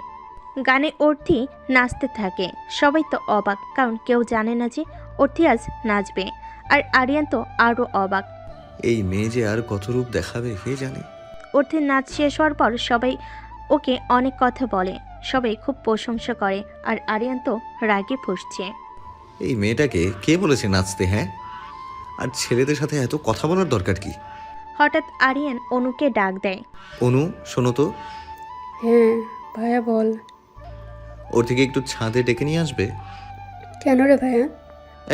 গানে অর্থি নাচতে থাকে। সবাই তো অবাক, কারণ কেউ জানে না যে অর্থি আজ নাচবে। আর আরিয়ান তো আরও অবাক। এই মেয়ে যে আর কত রূপ দেখাবে কে জানে। অর্থির নাচ শেষ হওয়ার পর সবাই ওকে অনেক কথা বলে, সবাই খুব প্রশংসা করে, আর আরিয়ান তো রাগে ফুঁসছে। এই মেয়েটাকে কে বলেছে নাচতে, হ্যাঁ? আর ছেলেদের সাথে এত কথা বলার দরকার কি? হঠাৎ আরিয়ান অনুকে ডাক দেয়। অনু, শোনো তো, হ্যাঁ ভাইয়া বল। ওর থেকে একটু ছাদে ডেকে নিয়ে আসবে? কেন রে ভাইয়া?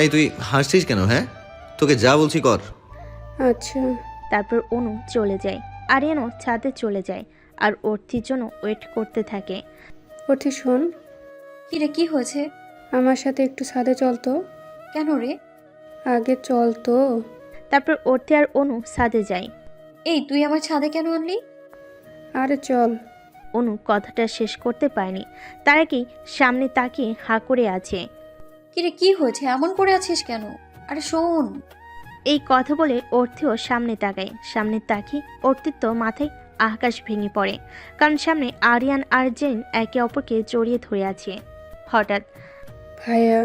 এই তুই হাসছিস কেন, হ্যাঁ? তোকে যা বলছি কর। আচ্ছা। তারপর অনু চলে যায়, আরিয়ানও ছাদে চলে যায় আর অর্থির জন্য ওয়েট করতে থাকে। অর্থি শোন, কি রে, কি হয়েছে? আমার সাথে একটু ছাদে চল তো। কেন রে? আগে চল তো। তারপর অর্থি আর অনু ছাদে যায়। এই তুই আমার ছাদে কেন আনলি? আরে চল। অনু কথাটা শেষ করতে পারেনি, তার আগেই সামনে তাকিয়ে হাঁ করে আছে। কি রে, কি হয়েছে? এমন করে আছিস কেন? আরে শোন। এই কথা বলে অর্থিও সামনে তাকায়। সামনে তাকিয়ে অর্থির তো মাথায় আকাশ ভেঙে পড়ে, কারণ সামনে আরিয়ান আর জেন একে অপরকে জড়িয়ে ধরে আছে। ভাইয়া।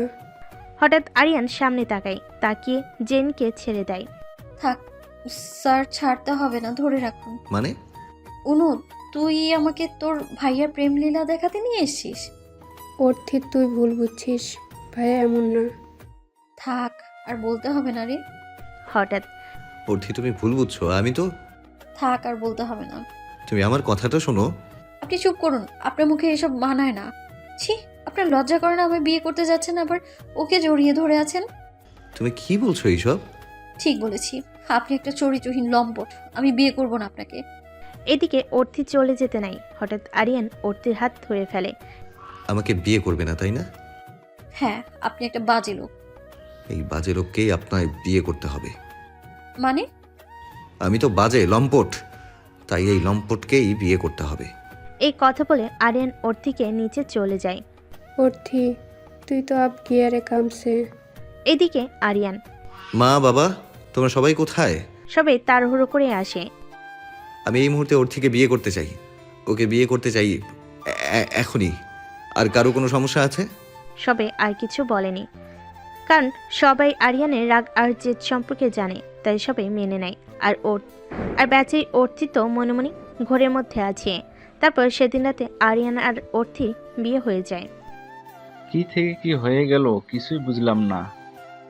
হঠাৎ আরিয়ান সামনে তাকায়, তাকিয়ে জেনকে ছেড়ে দেয়। থাক স্যার, ছাড়তে হবে না, ধরে রাখুন। মানে? অনু, তুই আমাকে তোর ভাইয়ার প্রেম লীলা দেখাতে নিয়ে এসেছিস? অর্থি তুই ভুল বুঝছিস, ভাইয়া এমন না। থাক, আর বলতে হবে না রে। হঠাৎ অর্থি, তুমি ভুল বুঝছো। আমি তো... থাক, আর বলতে হবে না। তুমি আমার কথাটা শোনো। আপনি চুপ করুন, আপনার মুখে এসব মানায় না। ছি, আপনার লজ্জা করে না? আমি বিয়ে করতে যাচ্ছেন, আবার ওকে জড়িয়ে ধরে আছেন। তুমি কি বলছো এইসব? ঠিক বলেছি, আপনি একটা চরিত্রহীন লম্পট। আমি বিয়ে করব না আপনাকে। এদিকে অর্থি চলে যেতে নাই, হঠাৎ আরিয়ান অর্থির হাত ধরে ফেলে। আমাকে বিয়ে করবে না, তাই না? হ্যাঁ, আপনি একটা বাজে লোক। এই বাজে লোককেই আপনার বিয়ে করতে হবে। মানে? আমি তো বাজে, লম্পট, তাই এই লম্পটকেই বিয়ে করতে হবে। এই কথা বলে আরিয়ান অর্থিকে নিচে চলে যায়। অর্থি তুই তো আপ গিয়ারে কামছে। এদিকে আরিয়ান। মা, বাবা, তোমরা সবাই কোথায়? সবাই তাড়াহুড়ো করে আসে। আমি এই মুহূর্তে অর্থিকে বিয়ে করতে চাই। ওকে বিয়ে করতে চাই এখনই। আর কারো কোনো সমস্যা আছে? সবাই আর কিছু বলেনি, কারণ সবাই আরিয়ানের রাগ আর জেদ সম্পর্কে জানে, তাই সবাই মেনে নেয়। আর ব্যাচের অর্থি তো মনে মনে ঘোরের মধ্যে আছে। তারপর সেদিন রাতে আরিয়ান আর অর্থির বিয়ে হয়ে যায়। কি থেকে কি হয়ে গেল কিছুই বুঝলাম না।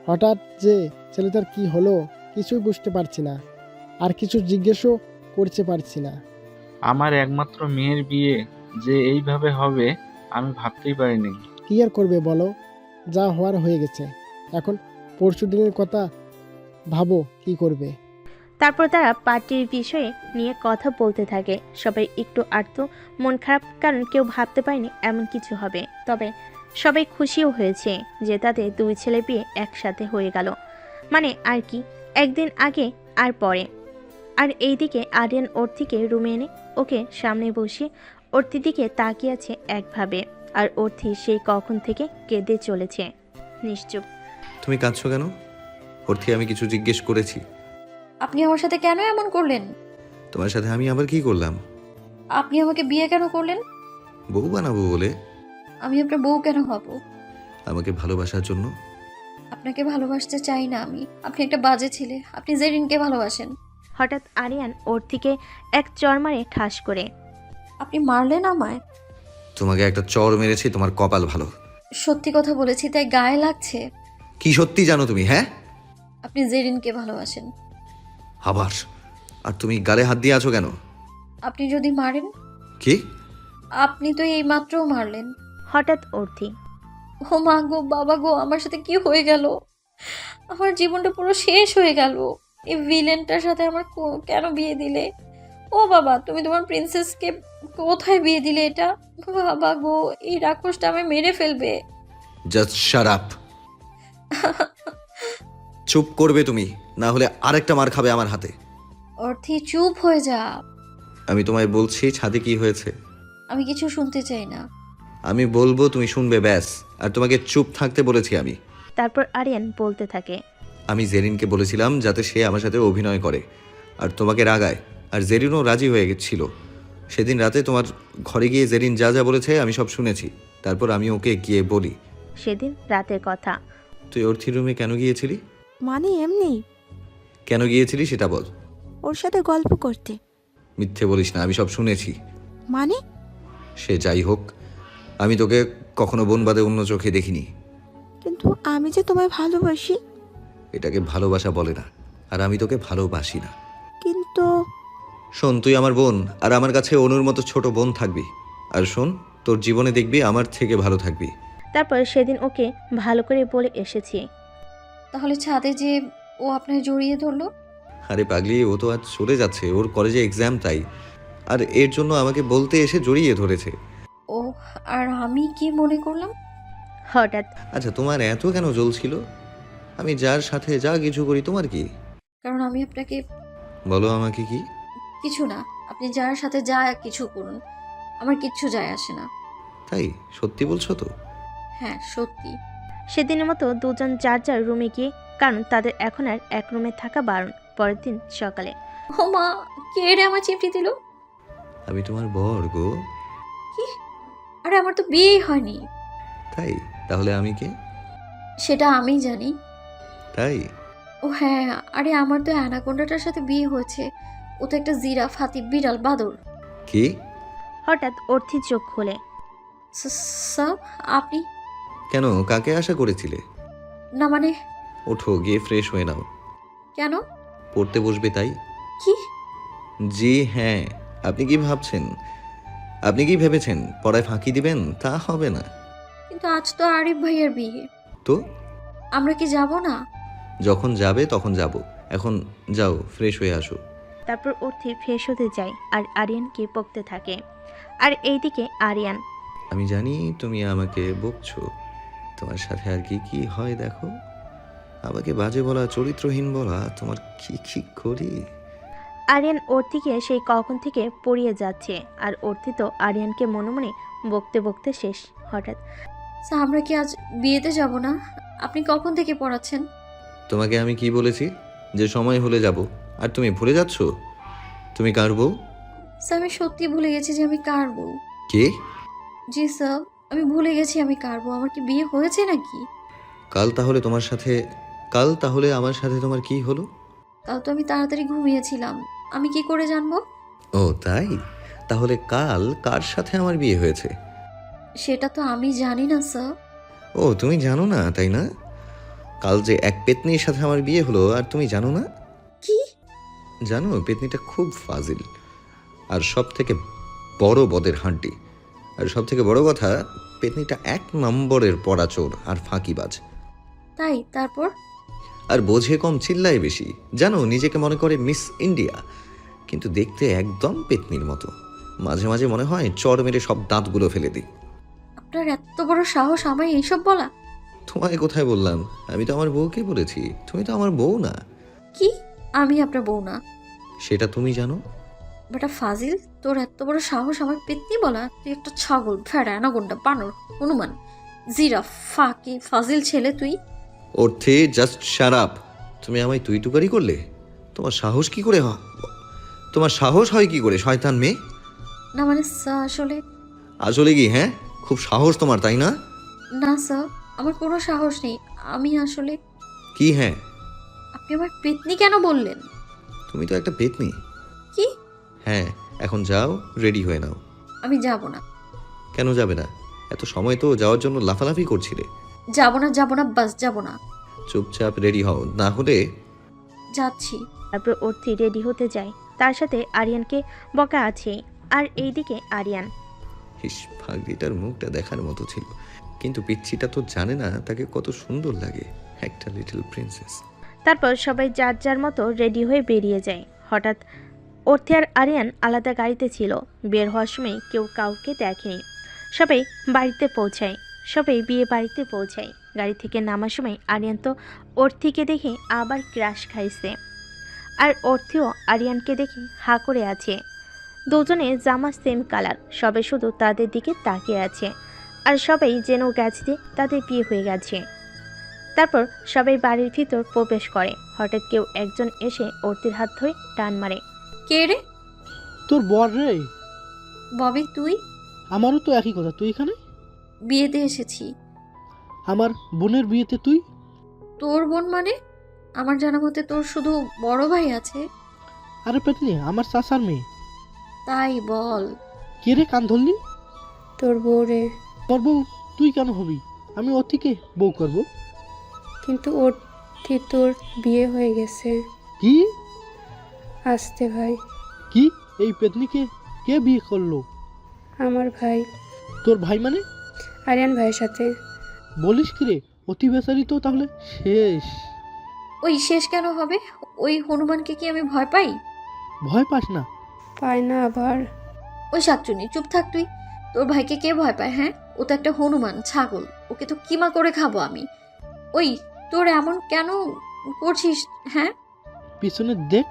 হঠাৎ যে ছেলেটার কি হলো কিছুই বুঝতে পারছি না, আর কিছু জিজ্ঞেসও করতে পারছি না। আমার একমাত্র মেয়ের বিয়ে যে এইভাবে হবে আমি ভাবতেই পারিনি। কি আর করবে বলো, যা হওয়ার হয়ে গেছে। এখন পরশু দিনের কথা ভাবো কি করবে। তারপর তারা পার্টির বিষয়ে নিয়ে কথা বলতে থাকে। সবাই একটু আর্ত, মন খারাপ, কারণ কেউ ভাবতে পারেনি এমন কিছু হবে। তবে সবাই খুশিও হয়েছে যে তাদের দুই ছেলে বিয়ে একসাথে হয়ে গেল। মানে আর কি, একদিন আগে আর পরে। আর এইদিকে আরিয়ান অর্থিকে রুমে এনে ওকে সামনে বসিয়ে অর্থির দিকে তাকিয়ে আছে একভাবে, আর অর্থি সেই কখন থেকে কেঁদে চলেছে। নিশ্চুপ। তুমি কাঁদছো কেন? অর্থি, আমি কিছু জিজ্ঞেস করেছি? আপনি আমার সাথে কেন এমন করলেন? তোমার সাথে আমি আবার কি করলাম? আপনি আমাকে বিয়ে কেন করলেন? বউ বানাবো বলে। আমি আপনার বউ কেন হব? আমাকে ভালোবাসার জন্য। আপনাকে ভালোবাসতে চাই না আমি। আপনি একটা বাজে ছেলে। আপনি জেরিনকে ভালোবাসেন। হঠাৎ আরিয়ান অর্থিকে এক চড় মারে ঠাস করে। আপনি মারলেন আমায়? তোমাকে একটা চড় মেরেছি, তোমার কপাল ভালো। সত্যি কথা বলেছি তাই গায়ে লাগছে। কি সত্যি জানো তুমি, হ্যাঁ? আপনি জেরিনকে ভালোবাসেন। আবার? আর তুমি গালে হাত দিয়ে আছো কেন? আপনি যদি মারেন? কি? আপনি তো এই মাত্র মারলেন। হঠাৎ অর্থি। ও মা গো, বাবা গো, আমার সাথে কি হয়ে গেল? আমার জীবনটা পুরো শেষ হয়ে গেল। এই ভিলেনটার সাথে আমার কেন বিয়ে দিলে? ও বাবা, তুমি তোমার প্রিন্সেসকে কোথায় বিয়ে দিলে? এটা বাবা গো, এই রাক্ষসটা আমি মেরে ফেলবে। Just shut up. চুপ করবে তুমি, না হলে আরেকটা মার খাবে আমার হাতে। অর্থি চুপ হয়ে যা। আমি তোমায় বলছি ছাদে কি হয়েছে। আমি কিছু শুনতে চাই না। আমি বলবো, তুমি শুনবে, ব্যাস। আর তোমাকে চুপ থাকতে বলেছি আমি। তারপর আরিয়ান বলতে থাকে। আমি জেরিনকে বলেছিলাম যাতে সে আমার সাথে অভিনয় করে আর তোমাকে রাগায়, আর জেরিনও রাজি হয়ে গেছিল। সেদিন রাতে তোমার ঘরে গিয়ে জেরিন যা যা বলেছে আমি সব শুনেছি। তারপর আমি ওকে গিয়ে বলি। সেদিন রাতের কথা। তুই অর্থির রুমে কেন গিয়েছিলি? মানে এমনি। কেন গিয়েছিলি সেটা বল। ওর সাথে গল্প করতে। মিথ্যে বলিস না, আমি সব শুনেছি। মানে সে যাই হোক, আমি তোকে কখনো বোন বাদে অন্য চোখে দেখিনি। কিন্তু আমি যে তোমায় ভালোবাসি। এটাকে ভালোবাসা বলে না, আর আমি তোকে ভালোবাসি না। কিন্তু শোন, তুই আমার বোন, আর আমার কাছে অনুর মতো ছোট বোন থাকবি। আর শোন, তোর জীবনে দেখবি আমার থেকে ভালো থাকবি। তারপর সেদিন ওকে ভালো করে বলে এসেছি। তাহলে ছাদে যে ও আপনাকে জড়িয়ে ধরলো? আরে পাগলি, ও তো আজ চলে যাচ্ছে, ওর কলেজে এক্সাম, তাই। আর এর জন্য আমাকে বলতে এসে জড়িয়ে ধরেছে। ও, আর আমি কি মনে করলাম? হঠাৎ আচ্ছা, তোমার এত কেন জ্বলছিল? আমি যার সাথে যা কিছু করি তোমার কি? কারণ আমি আপনাকে বলো আমাকে কি? কিছু না, আপনি যার সাথে যা কিছু করুন, আমার কিচ্ছু যায় আসে না। তাই? সত্যি বলছো তো? হ্যাঁ, সত্যি। সেদিনের মতো দুজন যার যার রুমে গিয়ে, কারণ তাদের এখন আর এক রুমে থাকা বারণ। পরের দিন সকালে ও মা, কে রে আমার চিমটি দিল? আমি তোমার বর গো। কি? আরে আমার তো বিয়েই হয়নি। তাই? তাহলে আমি কে? সেটা আমি জানি। তাই? ও হ্যাঁ, আরে আমার তো অ্যানাকোন্ডাটার সাথে বিয়ে হয়েছে। ও তো একটা জিরাফ, হাতি, বিড়াল, বাদর। কি? হঠাৎ অর্থি চোখ খোলে। স্যার, আপনি? কেন, কাকে আশা করেছিলে? না মানে? ওঠো, গিয়ে ফ্রেশ হয়ে নাও। কেন? পড়তে বসবে তাই? কি? জি হ্যাঁ। আপনি কি ভাবছেন, আপনি কি ভেবেছেন পড়ায় ফাঁকি দিবেন? তা হবে না। কিন্তু আজ তো আরিফ ভাইয়ের বিয়ে। তো আমরা কি যাব না? যখন যাবে তখন যাব। এখন যাও, ফ্রেশ হয়ে আসো। তারপর অর্থি ফ্রেশ হতে যায় আর আরিয়ানকে বকতে থাকে। আর এইদিকে আরিয়ান। আমি জানি তুমি আমাকে বকছো, তোমার সাথে আর কি কি হয় দেখো। আমাকে বাজে বলা, চরিত্রহীন বলা, তোমার কি কি করি। আরিয়ান অর্থিকে সেই কখন থেকে পড়িয়ে যাচ্ছে, আর অর্থি তো আরিয়ানকে মনে মনে বকতে বকতে শেষ। হঠাৎ স্যার, আমরা কি আজ বিয়েতে যাব না? আপনি কখন থেকে পড়াচ্ছেন? তোমাকে আমি কি বলেছি যে সময় হলে যাব, আর তুমি ভুলে যাচ্ছ? তুমি কার বউ? স্যার, আমি সত্যি ভুলে গেছি যে আমি কার বউ। কে? জি স্যার, আমি ভুলে গেছি আমি কার বউ। আমার কি বিয়ে হয়েছে নাকি? কাল তাহলে আমার সাথে তোমার কি হলো? কাল তো আমি তাড়াতাড়ি ঘুমিয়েছিলাম, আমি কি করে জানবো? ও তাই? তাহলে কাল কার সাথে আমার বিয়ে হয়েছে? সেটা তো আমি জানি না স্যার। ও, তুমি জানো না তাই না? কাল যে এক পেতনির সাথে আমার বিয়ে হলো, আর তুমি জানো না? কি? জানো, পেতনিটা খুব ফাজিল, আর সব থেকে বড় বদের হাড্ডি। আর সব থেকে বড় কথা, পেতনিটা 1 নম্বরের পরাচোর আর ফাঁকিবাজ। তাই? তারপর? আর বোঝে কম, চিল্লায় বেশি। জানো, নিজেকে মনে করে মিস ইন্ডিয়া, কিন্তু দেখতে একদম পেতনির মতো। মাঝে মাঝে মনে হয় চড় মেরে সব দাঁতগুলো ফেলে দিই। আপনার এত বড় সাহস আমায় এইসব বলা? তোমায় কোথায় বললাম? আমি তো আমার বউকে বলেছি, তুমি তো আমার বউ না। কি? আমি আপনার বউ না? সেটা তুমি জানো। বেটা ফাজিল, তোর এত বড় সাহস আমার পেতনি বলা? তুই একটা ছাগল, ভেড়া, অ্যানাকোন্ডা, বানর, হনুমান, জিরাফ, ফাঁকি, ফাজিল ছেলে তুই। অর্থে জাস্ট শাট আপ। তুমি আমায় তুই টুকারি করলে? তোমার সাহস কি করে তোমার সাহস হয় কি করে, শয়তান মেয়ে? না মানে স্যার, আসলে আসলে কি? হ্যাঁ, খুব সাহস তোমার, তাই না? না স্যার, আমার কোনো সাহস নেই। আমি আসলে কি হ্যাঁ? আপনি আমার পেতনি কেন বললেন? তুমি তো একটা পেতনি। কি? হ্যাঁ, এখন যাও, রেডি হয়ে নাও। আমি যাব না। কেন যাবে না? এত সময় তো যাওয়ার জন্য লাফালাফি করছিলে। যাব না, যাব না, বাস যাব না। চুপচাপ রেডি হও, না হলে। যাচ্ছি। তারপর অর্থি রেডি হতে যায়, তার সাথে আরিয়ানকে বকা আছে। আর এইদিকে আরিয়ান। হিস, ভাগ্যিটার মুখটা দেখার মতো ছিল, কিন্তু পিচ্ছিটা তো জানে না তাকে কত সুন্দর লাগে, একটা লিটল প্রিন্সেস। তারপর সবাই যার যার মতো রেডি হয়ে বেরিয়ে যায়। হঠাৎ অর্থি আর আরিয়ান আলাদা গাড়িতে ছিল। বের হওয়ার সময় কেউ কাউকে দেখেনি। সবাই বিয়ে বাড়িতে পৌঁছায়। গাড়ি থেকে নামার সময় আরিয়ান তো অর্থিকে দেখে আবার ক্রাশ খাইছে, আর অর্থিও আরিয়ানকে দেখে হা করে আছে। দুজনে জামা সেম কালার, সবাই শুধু তাদের দিকে তাকিয়ে আছে, আর সবাই যেন গেছে তাদের বিয়ে হয়ে গেছে। তারপর সবাই বাড়ির ভিতর প্রবেশ করে। হঠাৎ কেউ একজন এসে অর্থির হাত ধরে টান মারে। কে রে? তোর বর রে। ববি, তুই? আমারও তো একই কথা, তুই এখানে? বিয়েতে এসেছি। আমার বোনের বিয়েতে তুই? তোর বোন মানে? আমার জানা মতে তোর শুধু বড় ভাই আছে। আরে পেতনি, আমার চাচার মেয়ে। তাই বল। কে রে, কান ধরলি? তোর বউরে। তোর বউ তুই কেন হবি? আমি অতিকে বউ করব। কিন্তু অর্থি তোর বিয়ে হয়ে গেছে। কি? আসতে ভাই। কি? এই পেতনিকে কে বিয়ে করলো? আমার ভাই। তোর ভাই মানে? আরিয়ান ভাইয়ের সাথে। বলিস কি রে? অতি বেচারি তো তাহলে শেষ। ওই শেষ কেন হবে? ওই হনুমানকে কি আমি ভয় পাই? ভয় পাস না? পায় না আবার। ওই শাকচুনি, চুপ থাক তুই। তোর ভাইকে কে ভয় পায়? হ্যাঁ, ও তো একটা হনুমান, ছাগল। ওকে তো কিমা করে খাবো আমি। ওই, তোর এমন কেন করছিস? হ্যাঁ, পিছনে দেখ।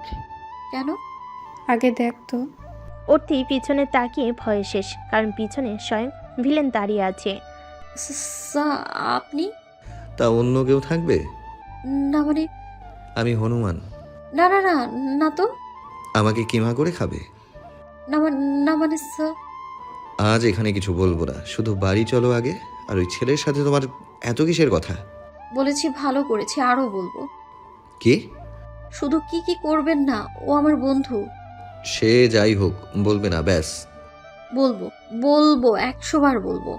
কেন? আগে দেখ তো। অর্থি পিছনে তাকিয়ে ভয়ে শেষ, কারণ পিছনে স্বয়ং ভিলেন দাঁড়িয়ে আছে। আপনি? তা অন্য কেউ থাকবে? না মানে, আমি হনুমান। না না না, না তো। আমাকে কিমা করে খাবে? না মানে স্যার। আজ এখানে কিছু বলবো না, শুধু বাড়ি চলো আগে। আর ওই ছেলের সাথে তোমার এত কিসের কথা? বলেছি ভালো করেছি, আরও বলবো। কি? শুধু কি কি করবেন না, ও আমার বন্ধু। সে যাই হোক, বলবে না ব্যাস। বলবো বলবো, 100 বার বলবো।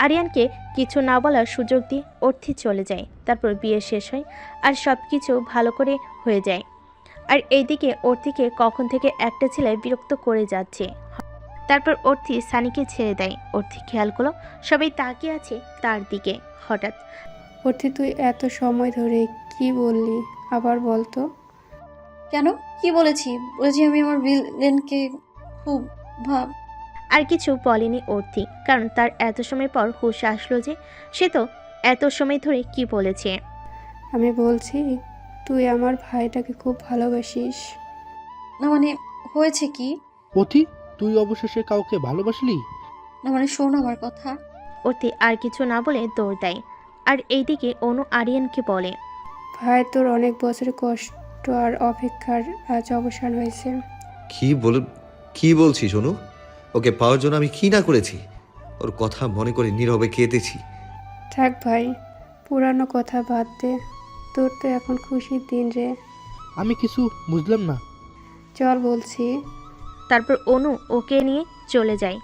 আরিয়ানকে কিছু না বলার সুযোগ দিয়ে অর্থি চলে যায়। তারপর বিয়ে শেষ হয় আর সব কিছু ভালো করে হয়ে যায়। আর এইদিকে অর্থিকে কখন থেকে একটা ছেলে বিরক্ত করে যাচ্ছে। তারপর অর্থি সানিকে ছেড়ে দেয়। অর্থি খেয়াল করলো সবাই তাকিয়ে আছে তার দিকে। হঠাৎ, অর্থি তুই এত সময় ধরে কি বললি আবার বলতো? কেন? কি বলেছি? বলেছি আমি আমার ভিলেনকে খুব ভাব। আর কিছু বলেনি অর্থি, কারণ তার এত সময় পর হুঁশ আসলো যে সে তো এত সময় ধরে কি বলেছে। আমি বলছি তুই আমার ভাইটাকে খুব ভালোবাসিস। না মানে, হয়েছে কি? অতি, তুই অবশেষে কাউকে ভালোবাসলি? না মানে, শোন আমার কথা। অর্থি আর কিছু না বলে দৌড় দেয়। আর এইদিকে অনু আরিয়ানকে বলে, ভাই তোর অনেক বছরের কষ্ট আর অপেক্ষার আজ অবসান হয়েছে। কি বলছিস অনু? ওকে পাওয়ার জন্য আমি কি না করেছি? ওর কথা মনে করে নীরবে কেঁদেছি। থাক ভাই, পুরানো কথা বাদ দে। তোর তো এখন খুশির দিন রে। আমি কিছু বুঝলাম না। চল বলছি। তারপর অনু ওকে নিয়ে চলে যায়।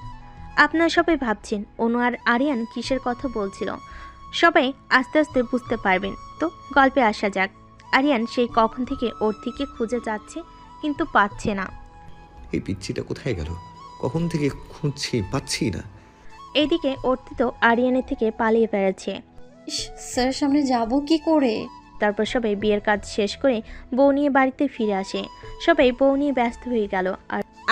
আপনারা সবাই ভাবছেন অনু আর আরিয়ান কিসের কথা বলছিল। সবাই আস্তে আস্তে বুঝতে পারবেন। তো গল্পে আসা যাক। আরিয়ান সেই কখন থেকে অর্থিকে খুঁজে যাচ্ছে, কিন্তু পাচ্ছে না। এই পিচ্ছিটা কোথায় গেল? কখন থেকে খুঁজছি, পাচ্ছি না। এইদিকে অর্থি তো আরিয়ানের থেকে পালিয়ে বেড়াচ্ছে। স্যারের সামনে যাব কি করে? তারপর সবাই বিয়ের কাজ শেষ করে বউ নিয়ে বাড়িতে ফিরে আসে। সবাই বউ নিয়ে ব্যস্ত হয়ে গেল।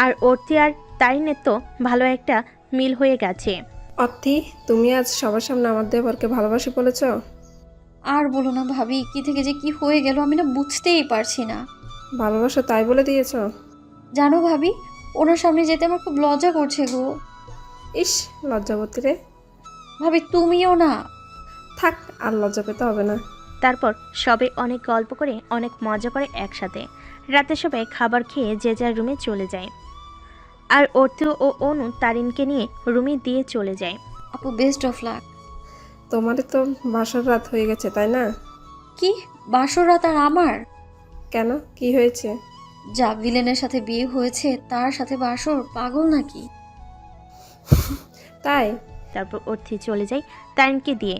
আর অর্থি আর তারিনের তো ভালো একটা মিল হয়ে গেছে। অর্থি, তুমি আজ সবার সামনে আমার দেবরকে ভালোবাসি বলেছ? আর বলো না ভাবি, কি থেকে যে কি হয়ে গেল আমি না বুঝতেই পারছি না। ভালোবাসো তাই বলে দিয়েছ? জানো ভাবি, ওনার সামনে যেতে আমার খুব লজ্জা করছে গো। ইস, লজ্জাবতী রে। ভাবি তুমিও না। থাক, আর লজ্জা পেতে হবে না। তারপর সবাই অনেক গল্প করে অনেক মজা করে একসাথে। রাতে সবাই খাবার খেয়ে যে যার রুমে চলে যায়। আর অর্থি ও অনু তারিনকে নিয়ে রুমে দিয়ে চলে যায়। আপু, বেস্ট অফ লাক। তোমারই তো বাসর রাত হয়ে গেছে তাই না? কি বাসর রাত আর আমার? কেন, কি হয়েছে? যা ভিলেনের সাথে বিয়ে হয়েছে তার সাথে বাসর, পাগল নাকি? তাই? তারপর অর্থি চলে যায় তারিনকে দিয়ে।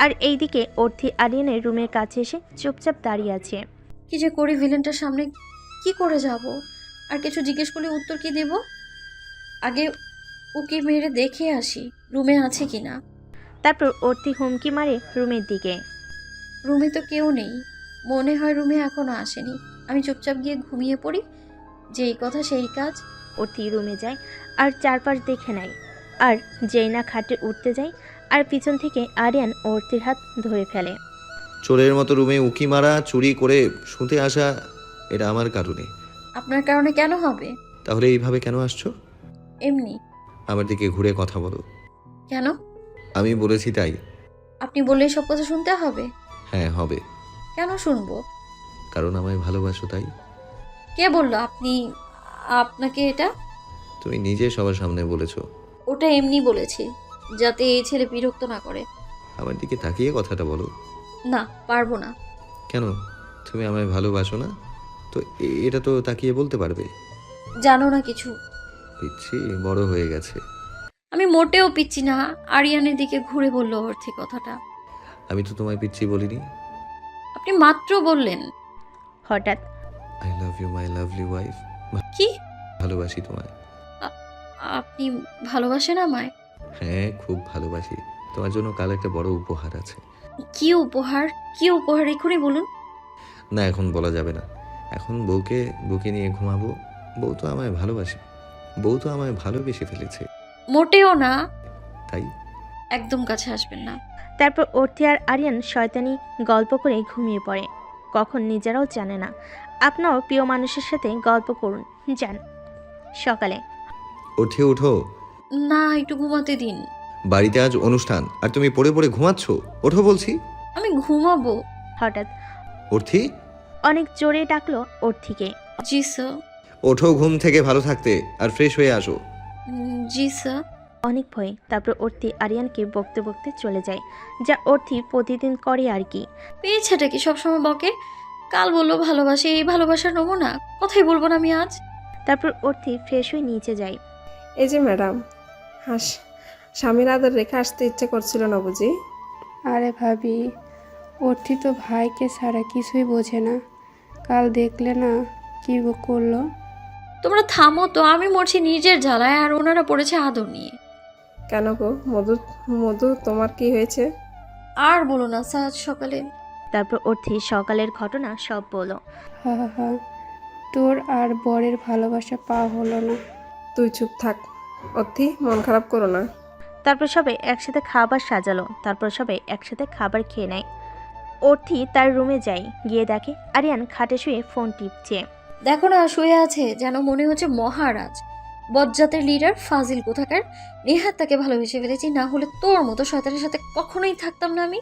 আর এইদিকে অর্থি আরিয়ানের রুমের কাছে এসে চুপচাপ দাঁড়িয়ে আছে। কি যে করি ভিলেনটার সামনে, কি করে যাব? আর কিছু জিজ্ঞেস করলে উত্তর কি দেব? আগে ওকে মেরে দেখে আসি রুমে আছে কিনা। তারপর অর্থি হুমকি মারে রুমের দিকে। রুমে তো কেউ নেই, মনে হয় রুমে এখনো আসেনি। আমি চুপচাপ গিয়ে ঘুমিয়ে পড়ি। যেই কথা সেই কাজ। অর্থি রুমে যায় আর চারপাশ দেখে নেয়। আর যেই না খাটে উঠতে যায়, আর পিছন থেকে আরিয়ান অর্থির হাত ধরে ফেলে। চোরের মতো রুমে উকি মারা, চুরি করে শুতে আসা, এটা আমার কারণে। আপনার কারণে কেন হবে? তাহলে এইভাবে কেন আসছো? এমনি। আমার দিকে ঘুরে কথা বলো। কেন? আমি বলেছি তাই। আপনি বললেই সব কথা শুনতে হবে? হ্যাঁ, হবে। কেন শুনবো? কারণ আমায় ভালোবাসো তাই। কে বললো আপনাকে এটা? তুমি নিজে সবার সামনে বলেছো। ওটা এমনি বলেছি, যাতে এই ছেলে বিরক্ত না করে। আমার দিকে তাকিয়ে কথাটা বলো। না, পারবো না। কেন? তুমি আমায় ভালোবাসো না? তো এটা তো তাকিয়ে বলতে পারবে। জানো না কিছু। পিচ্ছি বড় হয়ে গেছে। আমি মোটেও পিচ্ছি না। আরিয়ানের দিকে ঘুরে বলল অর্থি কথাটা। আমি তো তোমায় পিচ্ছি বলিনি। আপনি মাত্র বললেন। হঠাৎ I love you my lovely wife. কি? ভালোবাসি তোমায়। আপনি ভালোবাসেন আমায়? হ্যাঁ, খুব ভালোবাসি। তোমার জন্য কাল একটা বড় উপহার আছে। কি উপহার? কি উপহার এখনই বলুন। না, এখন বলা যাবে না। এখন বউকে বুকে নিয়ে ঘুমাবো। বউ তো আমায় ভালোবাসে। বউ তো আমায় ভালোবেসে ফেলেছে। মোটেও না। তাই একদম কাছে আসবেন না। তারপর অর্থি আর আরিয়ান শয়তানি গল্প করে ঘুমিয়ে পড়ে। কখন নিজেরাও জানে না। আপনারও প্রিয় মানুষের সাথে গল্প করুন, যান। সকালে উঠে ওঠো। না, একটু ঘুমাতে দিন। বাড়িতে আজ অনুষ্ঠান আর তুমি পড়ে পড়ে ঘুমাচ্ছ। ওঠো বলছি। আমি ঘুমাবো। হঠাৎ অর্থি, অনেক জোরে ডাকলো অর্থিকে। জি স্যার। ওঠো ঘুম থেকে ভালো থাকতে আর ফ্রেশ হয়ে আসো। জি স্যার। অনেক ভয়ে তারপর অর্থি আরিয়ানকে বকতে বকতে চলে যায়, যা অর্থি প্রতিদিন করে আর কি। পেয়েছেটা কি সবসময় বকে? কাল বললো ভালোবাসে, এই ভালোবাসার নমুনা। কথাই বলবো না আমি আজ। তারপর অর্থি ফ্রেশ হয়ে নিচে যায়। এই যে ম্যাডাম, স্বামীর আদর রেখে আসতে ইচ্ছে করছিল না বুঝি? আরে ভাবি, অর্থি তো ভাইকে ছাড়া কিছুই বোঝে না। কাল দেখলে না কি করলো। তোমরা থামো তো, আমি মরছি নিজের জ্বালায় আর ওনারা পড়েছে আদর নিয়ে। কেন গো মধু, মধু তোমার কি হয়েছে? আর বলো না স্যার, সকালে। তারপর অর্থি সকালের ঘটনা সব বলো। হা হা হা, তোর আর বরের ভালোবাসা পাওয়া হলো না। তুই চুপ থাক অর্থি, মন খারাপ করো না। তারপর সবাই একসাথে খাবার সাজালো। তারপর সবাই একসাথে খাবার খেয়ে নেয়। অর্থি তার রুমে যায়, গিয়ে দেখে আরিয়ান খাটে শুয়ে ফোন টিপছে। দেখো না, শুয়ে আছে যেন মনে হচ্ছে মহারাজ। বজ্জাতের লিডার ফাজিল কোথাকার। নেহাত তাকে ভালোবেসে ফেলেছি, না হলে তোর মতো শয়তানের সাথে কখনোই থাকতাম না আমি।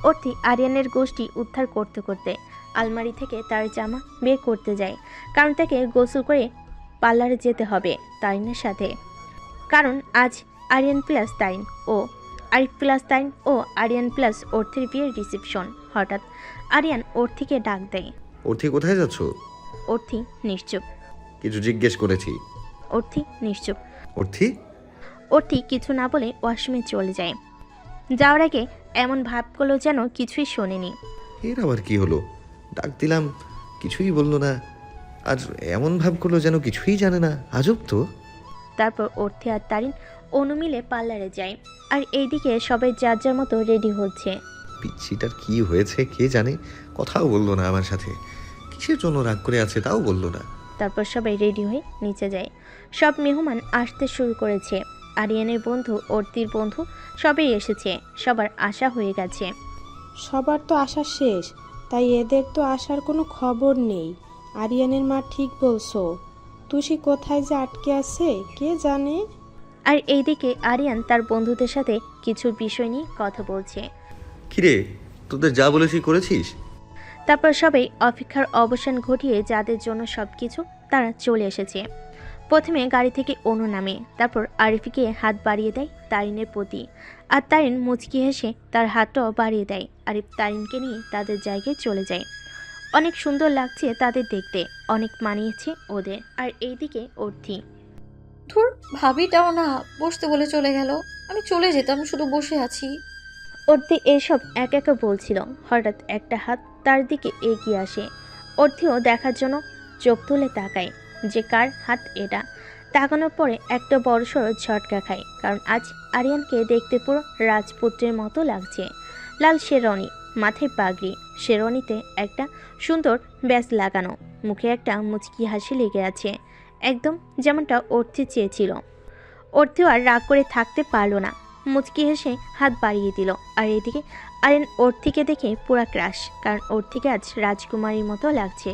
অর্থি আরিয়ানের গোষ্ঠী উদ্ধার করতে করতে আলমারি থেকে তার জামা বের করতে যায়, কারণ তাকে গোসল করে পার্লারে যেতে হবে তারিনের সাথে। কারণ আজ আরিয়ান প্লাস তারিন ও আরিফ প্লাস তারিন ও আরিয়ান প্লাস অর্থির বিয়ের রিসেপশন। হঠাৎ আরিয়ান অর্থিকে ডাক দেয়। অর্থি, কোথায় যাচ্ছ? অর্থি নিশ্চুপ। কিছু জিজ্ঞেস করেছি। অর্থি নিশ্চুপ। অর্থি অর্থি কিছু না বলে ওয়াশরুমে চলে যায়। যাওয়ার আগে এমন ভাব করলো যেন কিছুই শোনেনি। এর আবার কি হলো? ডাক দিলাম, কিছুই বললো না, আর এমন ভাব করলো যেন কিছুই জানে না। আজব তো। তারপর অর্থি আর তারিন অনুমিলে পার্লারে যায়, আর এইদিকে সবাই যার যার মতো রেডি হচ্ছে। পিচ্ছিটার কি হয়েছে কে জানে, কথাও বললো না আমার সাথে। কিসের জন্য রাগ করে আছে তাও বললো না। তারপর সবাই রেডি হয়ে নিচে যায়। সব মেহমান আসতে শুরু করেছে। আরিয়ানের বন্ধু, অর্থির বন্ধু সবাই এসেছে। সবার আশা হয়ে গেছে। সবার তো আশা শেষ, তাই এদের তো আসার কোনো খবর নেই। আরিয়ানের মা ঠিক বলছো, তুষি কোথায় যে আটকে আছে কে জানে। আর এইদিকে আরিয়ান তার বন্ধুদের সাথে কিছু বিষয় নিয়ে কথা বলছে। কিরে, তোদের যা বলেছি করেছিস? তারপর সবাই অপেক্ষার অবসান ঘটিয়ে যাদের জন্য সব কিছু তারা চলে এসেছে। প্রথমে গাড়ি থেকে অনু নামে, তারপর আরিফকে হাত বাড়িয়ে দেয় তারিনের প্রতি, আর তারিন মুচকি হেসে তার হাতটাও বাড়িয়ে দেয়। আরিফ তারিনকে নিয়ে তাদের জায়গায় চলে যায়। অনেক সুন্দর লাগছে তাদের দেখতে, অনেক মানিয়েছে ওদের। আর এইদিকে অর্থি, ধুর, ভাবিটাও না বসতে বলে চলে গেল। আমি চলে যেতাম, শুধু বসে আছি। অর্থি এসব এক একা বলছিল, হঠাৎ একটা হাত তার দিকে এগিয়ে আসে। অর্থিও দেখার জন্য চোখ তুলে তাকায় যে কার হাত এটা। তাকানোর পরে একটা বড়সড় ঝটকা খায়, কারণ আজ আরিয়ানকে দেখতে পুরো রাজপুত্রের মতো লাগছে। লাল শেরওয়ানি, মাথায় পাগড়ি, শেরওয়ানিতে একটা সুন্দর ব্যাস লাগানো, মুখে একটা মুচকি হাসি লেগে আছে, একদম যেমনটা অর্থি চেয়েছিল। অর্থিও আর রাগ করে থাকতে পারলো না, মুচকি হেসে হাত বাড়িয়ে দিল। আর এদিকে আরিয়ান অর্থিকে দেখে পুরা ক্রাশ, কারণ অর্থিকে আজ রাজকুমারীর মতো লাগছে।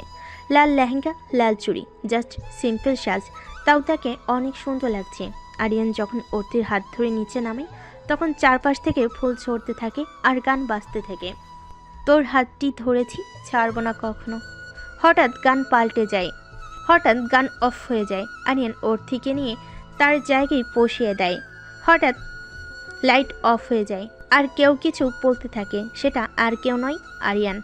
লাল লেহেঙ্গা, লাল চুড়ি, জাস্ট সিম্পল সাজ, তাও তাকে অনেক সুন্দর লাগছে। আরিয়ান যখন অর্থির হাত ধরে নিচে নামে, তখন চারপাশ থেকে ফুল ঝরতে থাকে আর গান বাজতে থাকে। তোর হাতটি ধরেছি, ছাড়বো না কখনো। হঠাৎ গান পাল্টে যায়, হঠাৎ গান অফ হয়ে যায়। আরিয়ান অর্থিকে নিয়ে তার জায়গায় বসিয়ে দেয়। হঠাৎ লাইট অফ হয়ে যায়, আর কেউ কিছু বলতে থাকে। সেটা আর কেউ নয়, আরিয়ান।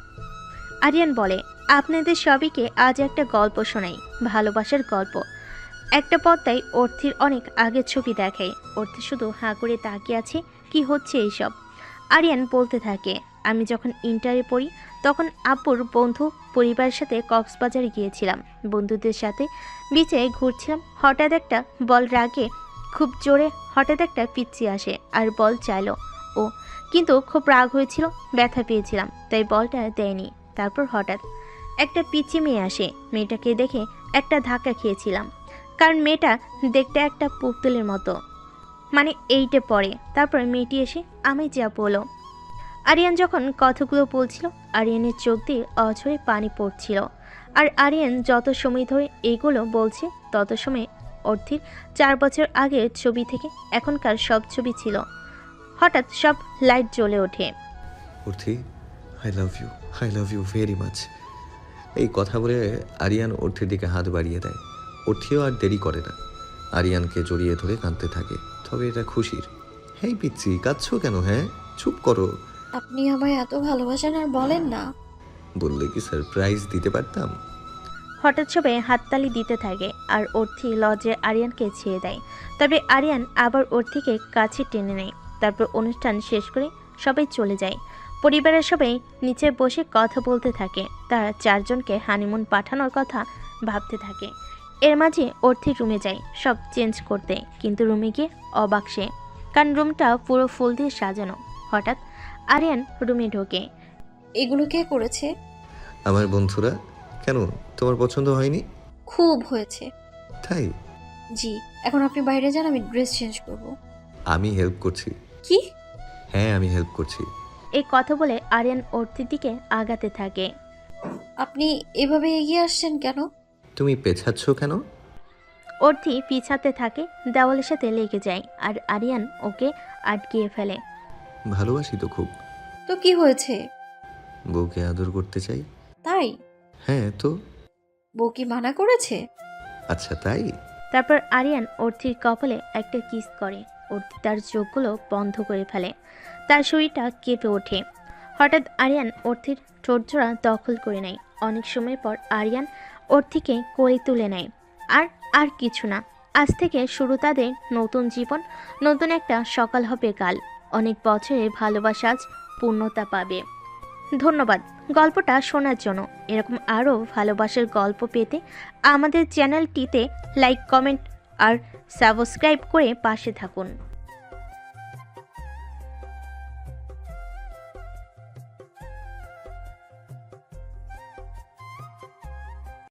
আরিয়ান বলে, আপনাদের সবাইকে আজ একটা গল্প শোনাই, ভালোবাসার গল্প। একটা পর্দায় অর্থির অনেক আগের ছবি দেখায়। অর্থি শুধু হাঁ করে তাকিয়ে আছে, কি হচ্ছে এইসব। আরিয়ান বলতে থাকে, আমি যখন ইন্টারে পড়ি তখন আব্বুর বন্ধু পরিবারের সাথে কক্সবাজারে গিয়েছিলাম। বন্ধুদের সাথে বিচে ঘুরছিলাম, হঠাৎ একটা বল রাগে খুব জোরে হঠাৎ একটা পিচ্চি আসে আর বল চাইলো ও, কিন্তু খুব রাগ হয়েছিল, ব্যথা পেয়েছিলাম, তাই বলটা দেয়নি। তারপর হঠাৎ একটা পিচ্চি মেয়ে আসে, মেয়েটাকে দেখে একটা ধাক্কা খেয়েছিলাম, কারণ মেয়েটা দেখতে একটা পুতুলের মতো, মানে 8-এ পড়ে। তারপর মেয়েটি এসে আমায় যা বলো। আরিয়ান যখন কথাগুলো বলছিল আরিয়ানের চোখ দিয়ে অঝরে পানি পড়ছিল। আর আরিয়ান যত সময় ধরে এইগুলো বলছে তত সময় অর্থির 4 বছর আগের ছবি থেকে এখনকার সব ছবি ছিল। হঠাৎ সব লাইট জ্বলে ওঠে। Arthi, I love you very much. এই কথা বলে আরিয়ান অর্থির দিকে হাত বাড়িয়ে দেয়। অর্থিও আর দেরি করে না, আরিয়ানকে জড়িয়ে ধরে কাঁদতে থাকে। তবে এটা খুশির। হেই পিচ্ছি, কাঁদছো কেন? হ্যাঁ, চুপ করো। আপনি আমায় এত ভালোবাসেন আর বলেন না। বললে কি সারপ্রাইজ দিতে পারতাম। হঠাৎ সবাই হাততালি দিতে থাকে আর অর্থি লজ্জে আরিয়ানকে ছেড়ে দেয়। তবে আরিয়ান আবার অর্থিকে কাছে টেনে নেয়। তারপর অনুষ্ঠান শেষ করে সবাই চলে যায়। পরিবারের সবাই নিচে বসে কথা বলতে থাকে। তারা 4 জনকে হানিমুন পাঠানোর কথা ভাবতে থাকে। এর মাঝে অর্থি রুমে যায় সব চেঞ্জ করতে, কিন্তু রুমে গিয়ে অবাক সে, কারণ রুমটা পুরো ফুল দিয়ে সাজানো। হঠাৎ আরিয়ান রুমে ঢোকে। এগুলো কে করেছে? আমার বন্ধুরা। কেন, তোমার পছন্দ হয়নি? খুব হয়েছে। তাই? জি, এখন আপনি বাইরে যান, আমি ড্রেস চেঞ্জ করব। আমি হেল্প করছি। কি? হ্যাঁ, আমি হেল্প করছি। এই কথা বলে আরিয়ান অর্থির দিকে আগাতে থাকে। আপনি এভাবে এগিয়ে আসছেন কেন? তুমি পেছাচ্ছ কেন? অর্থি পিছাতে থাকে, দেওয়ালের সাথে লেগে যায় আর আরিয়ান ওকে আটকিয়ে ফেলে। ভালোবাসি তো খুব। তো কি হয়েছে? বউকে আদর করতে চাই। তাই? হ্যাঁ তো। বউ কি মানা করেছে? আচ্ছা তাই? তারপর আরিয়ান অর্থির কপালে একটা কিস করে। অর্থি তার চোখগুলো বন্ধ করে ফেলে, তার শরীরটা কেঁপে ওঠে। হঠাৎ আরিয়ান অর্থির ঠোঁটজোড়া দখল করে নেয়। অনেক সময় পর আরিয়ান অর্থিকে কোলে তুলে নেয়। আর কিছু না, আজ থেকে শুরু তাদের নতুন জীবন, নতুন একটা সকাল হবে কাল। অনেক বছরের ভালোবাসা আজ পূর্ণতা পাবে। ধন্যবাদ গল্পটা শোনার জন্য। এরকম আরও ভালোবাসার গল্প পেতে আমাদের চ্যানেলটিতে লাইক, কমেন্ট আর সাবস্ক্রাইব করে পাশে থাকুন।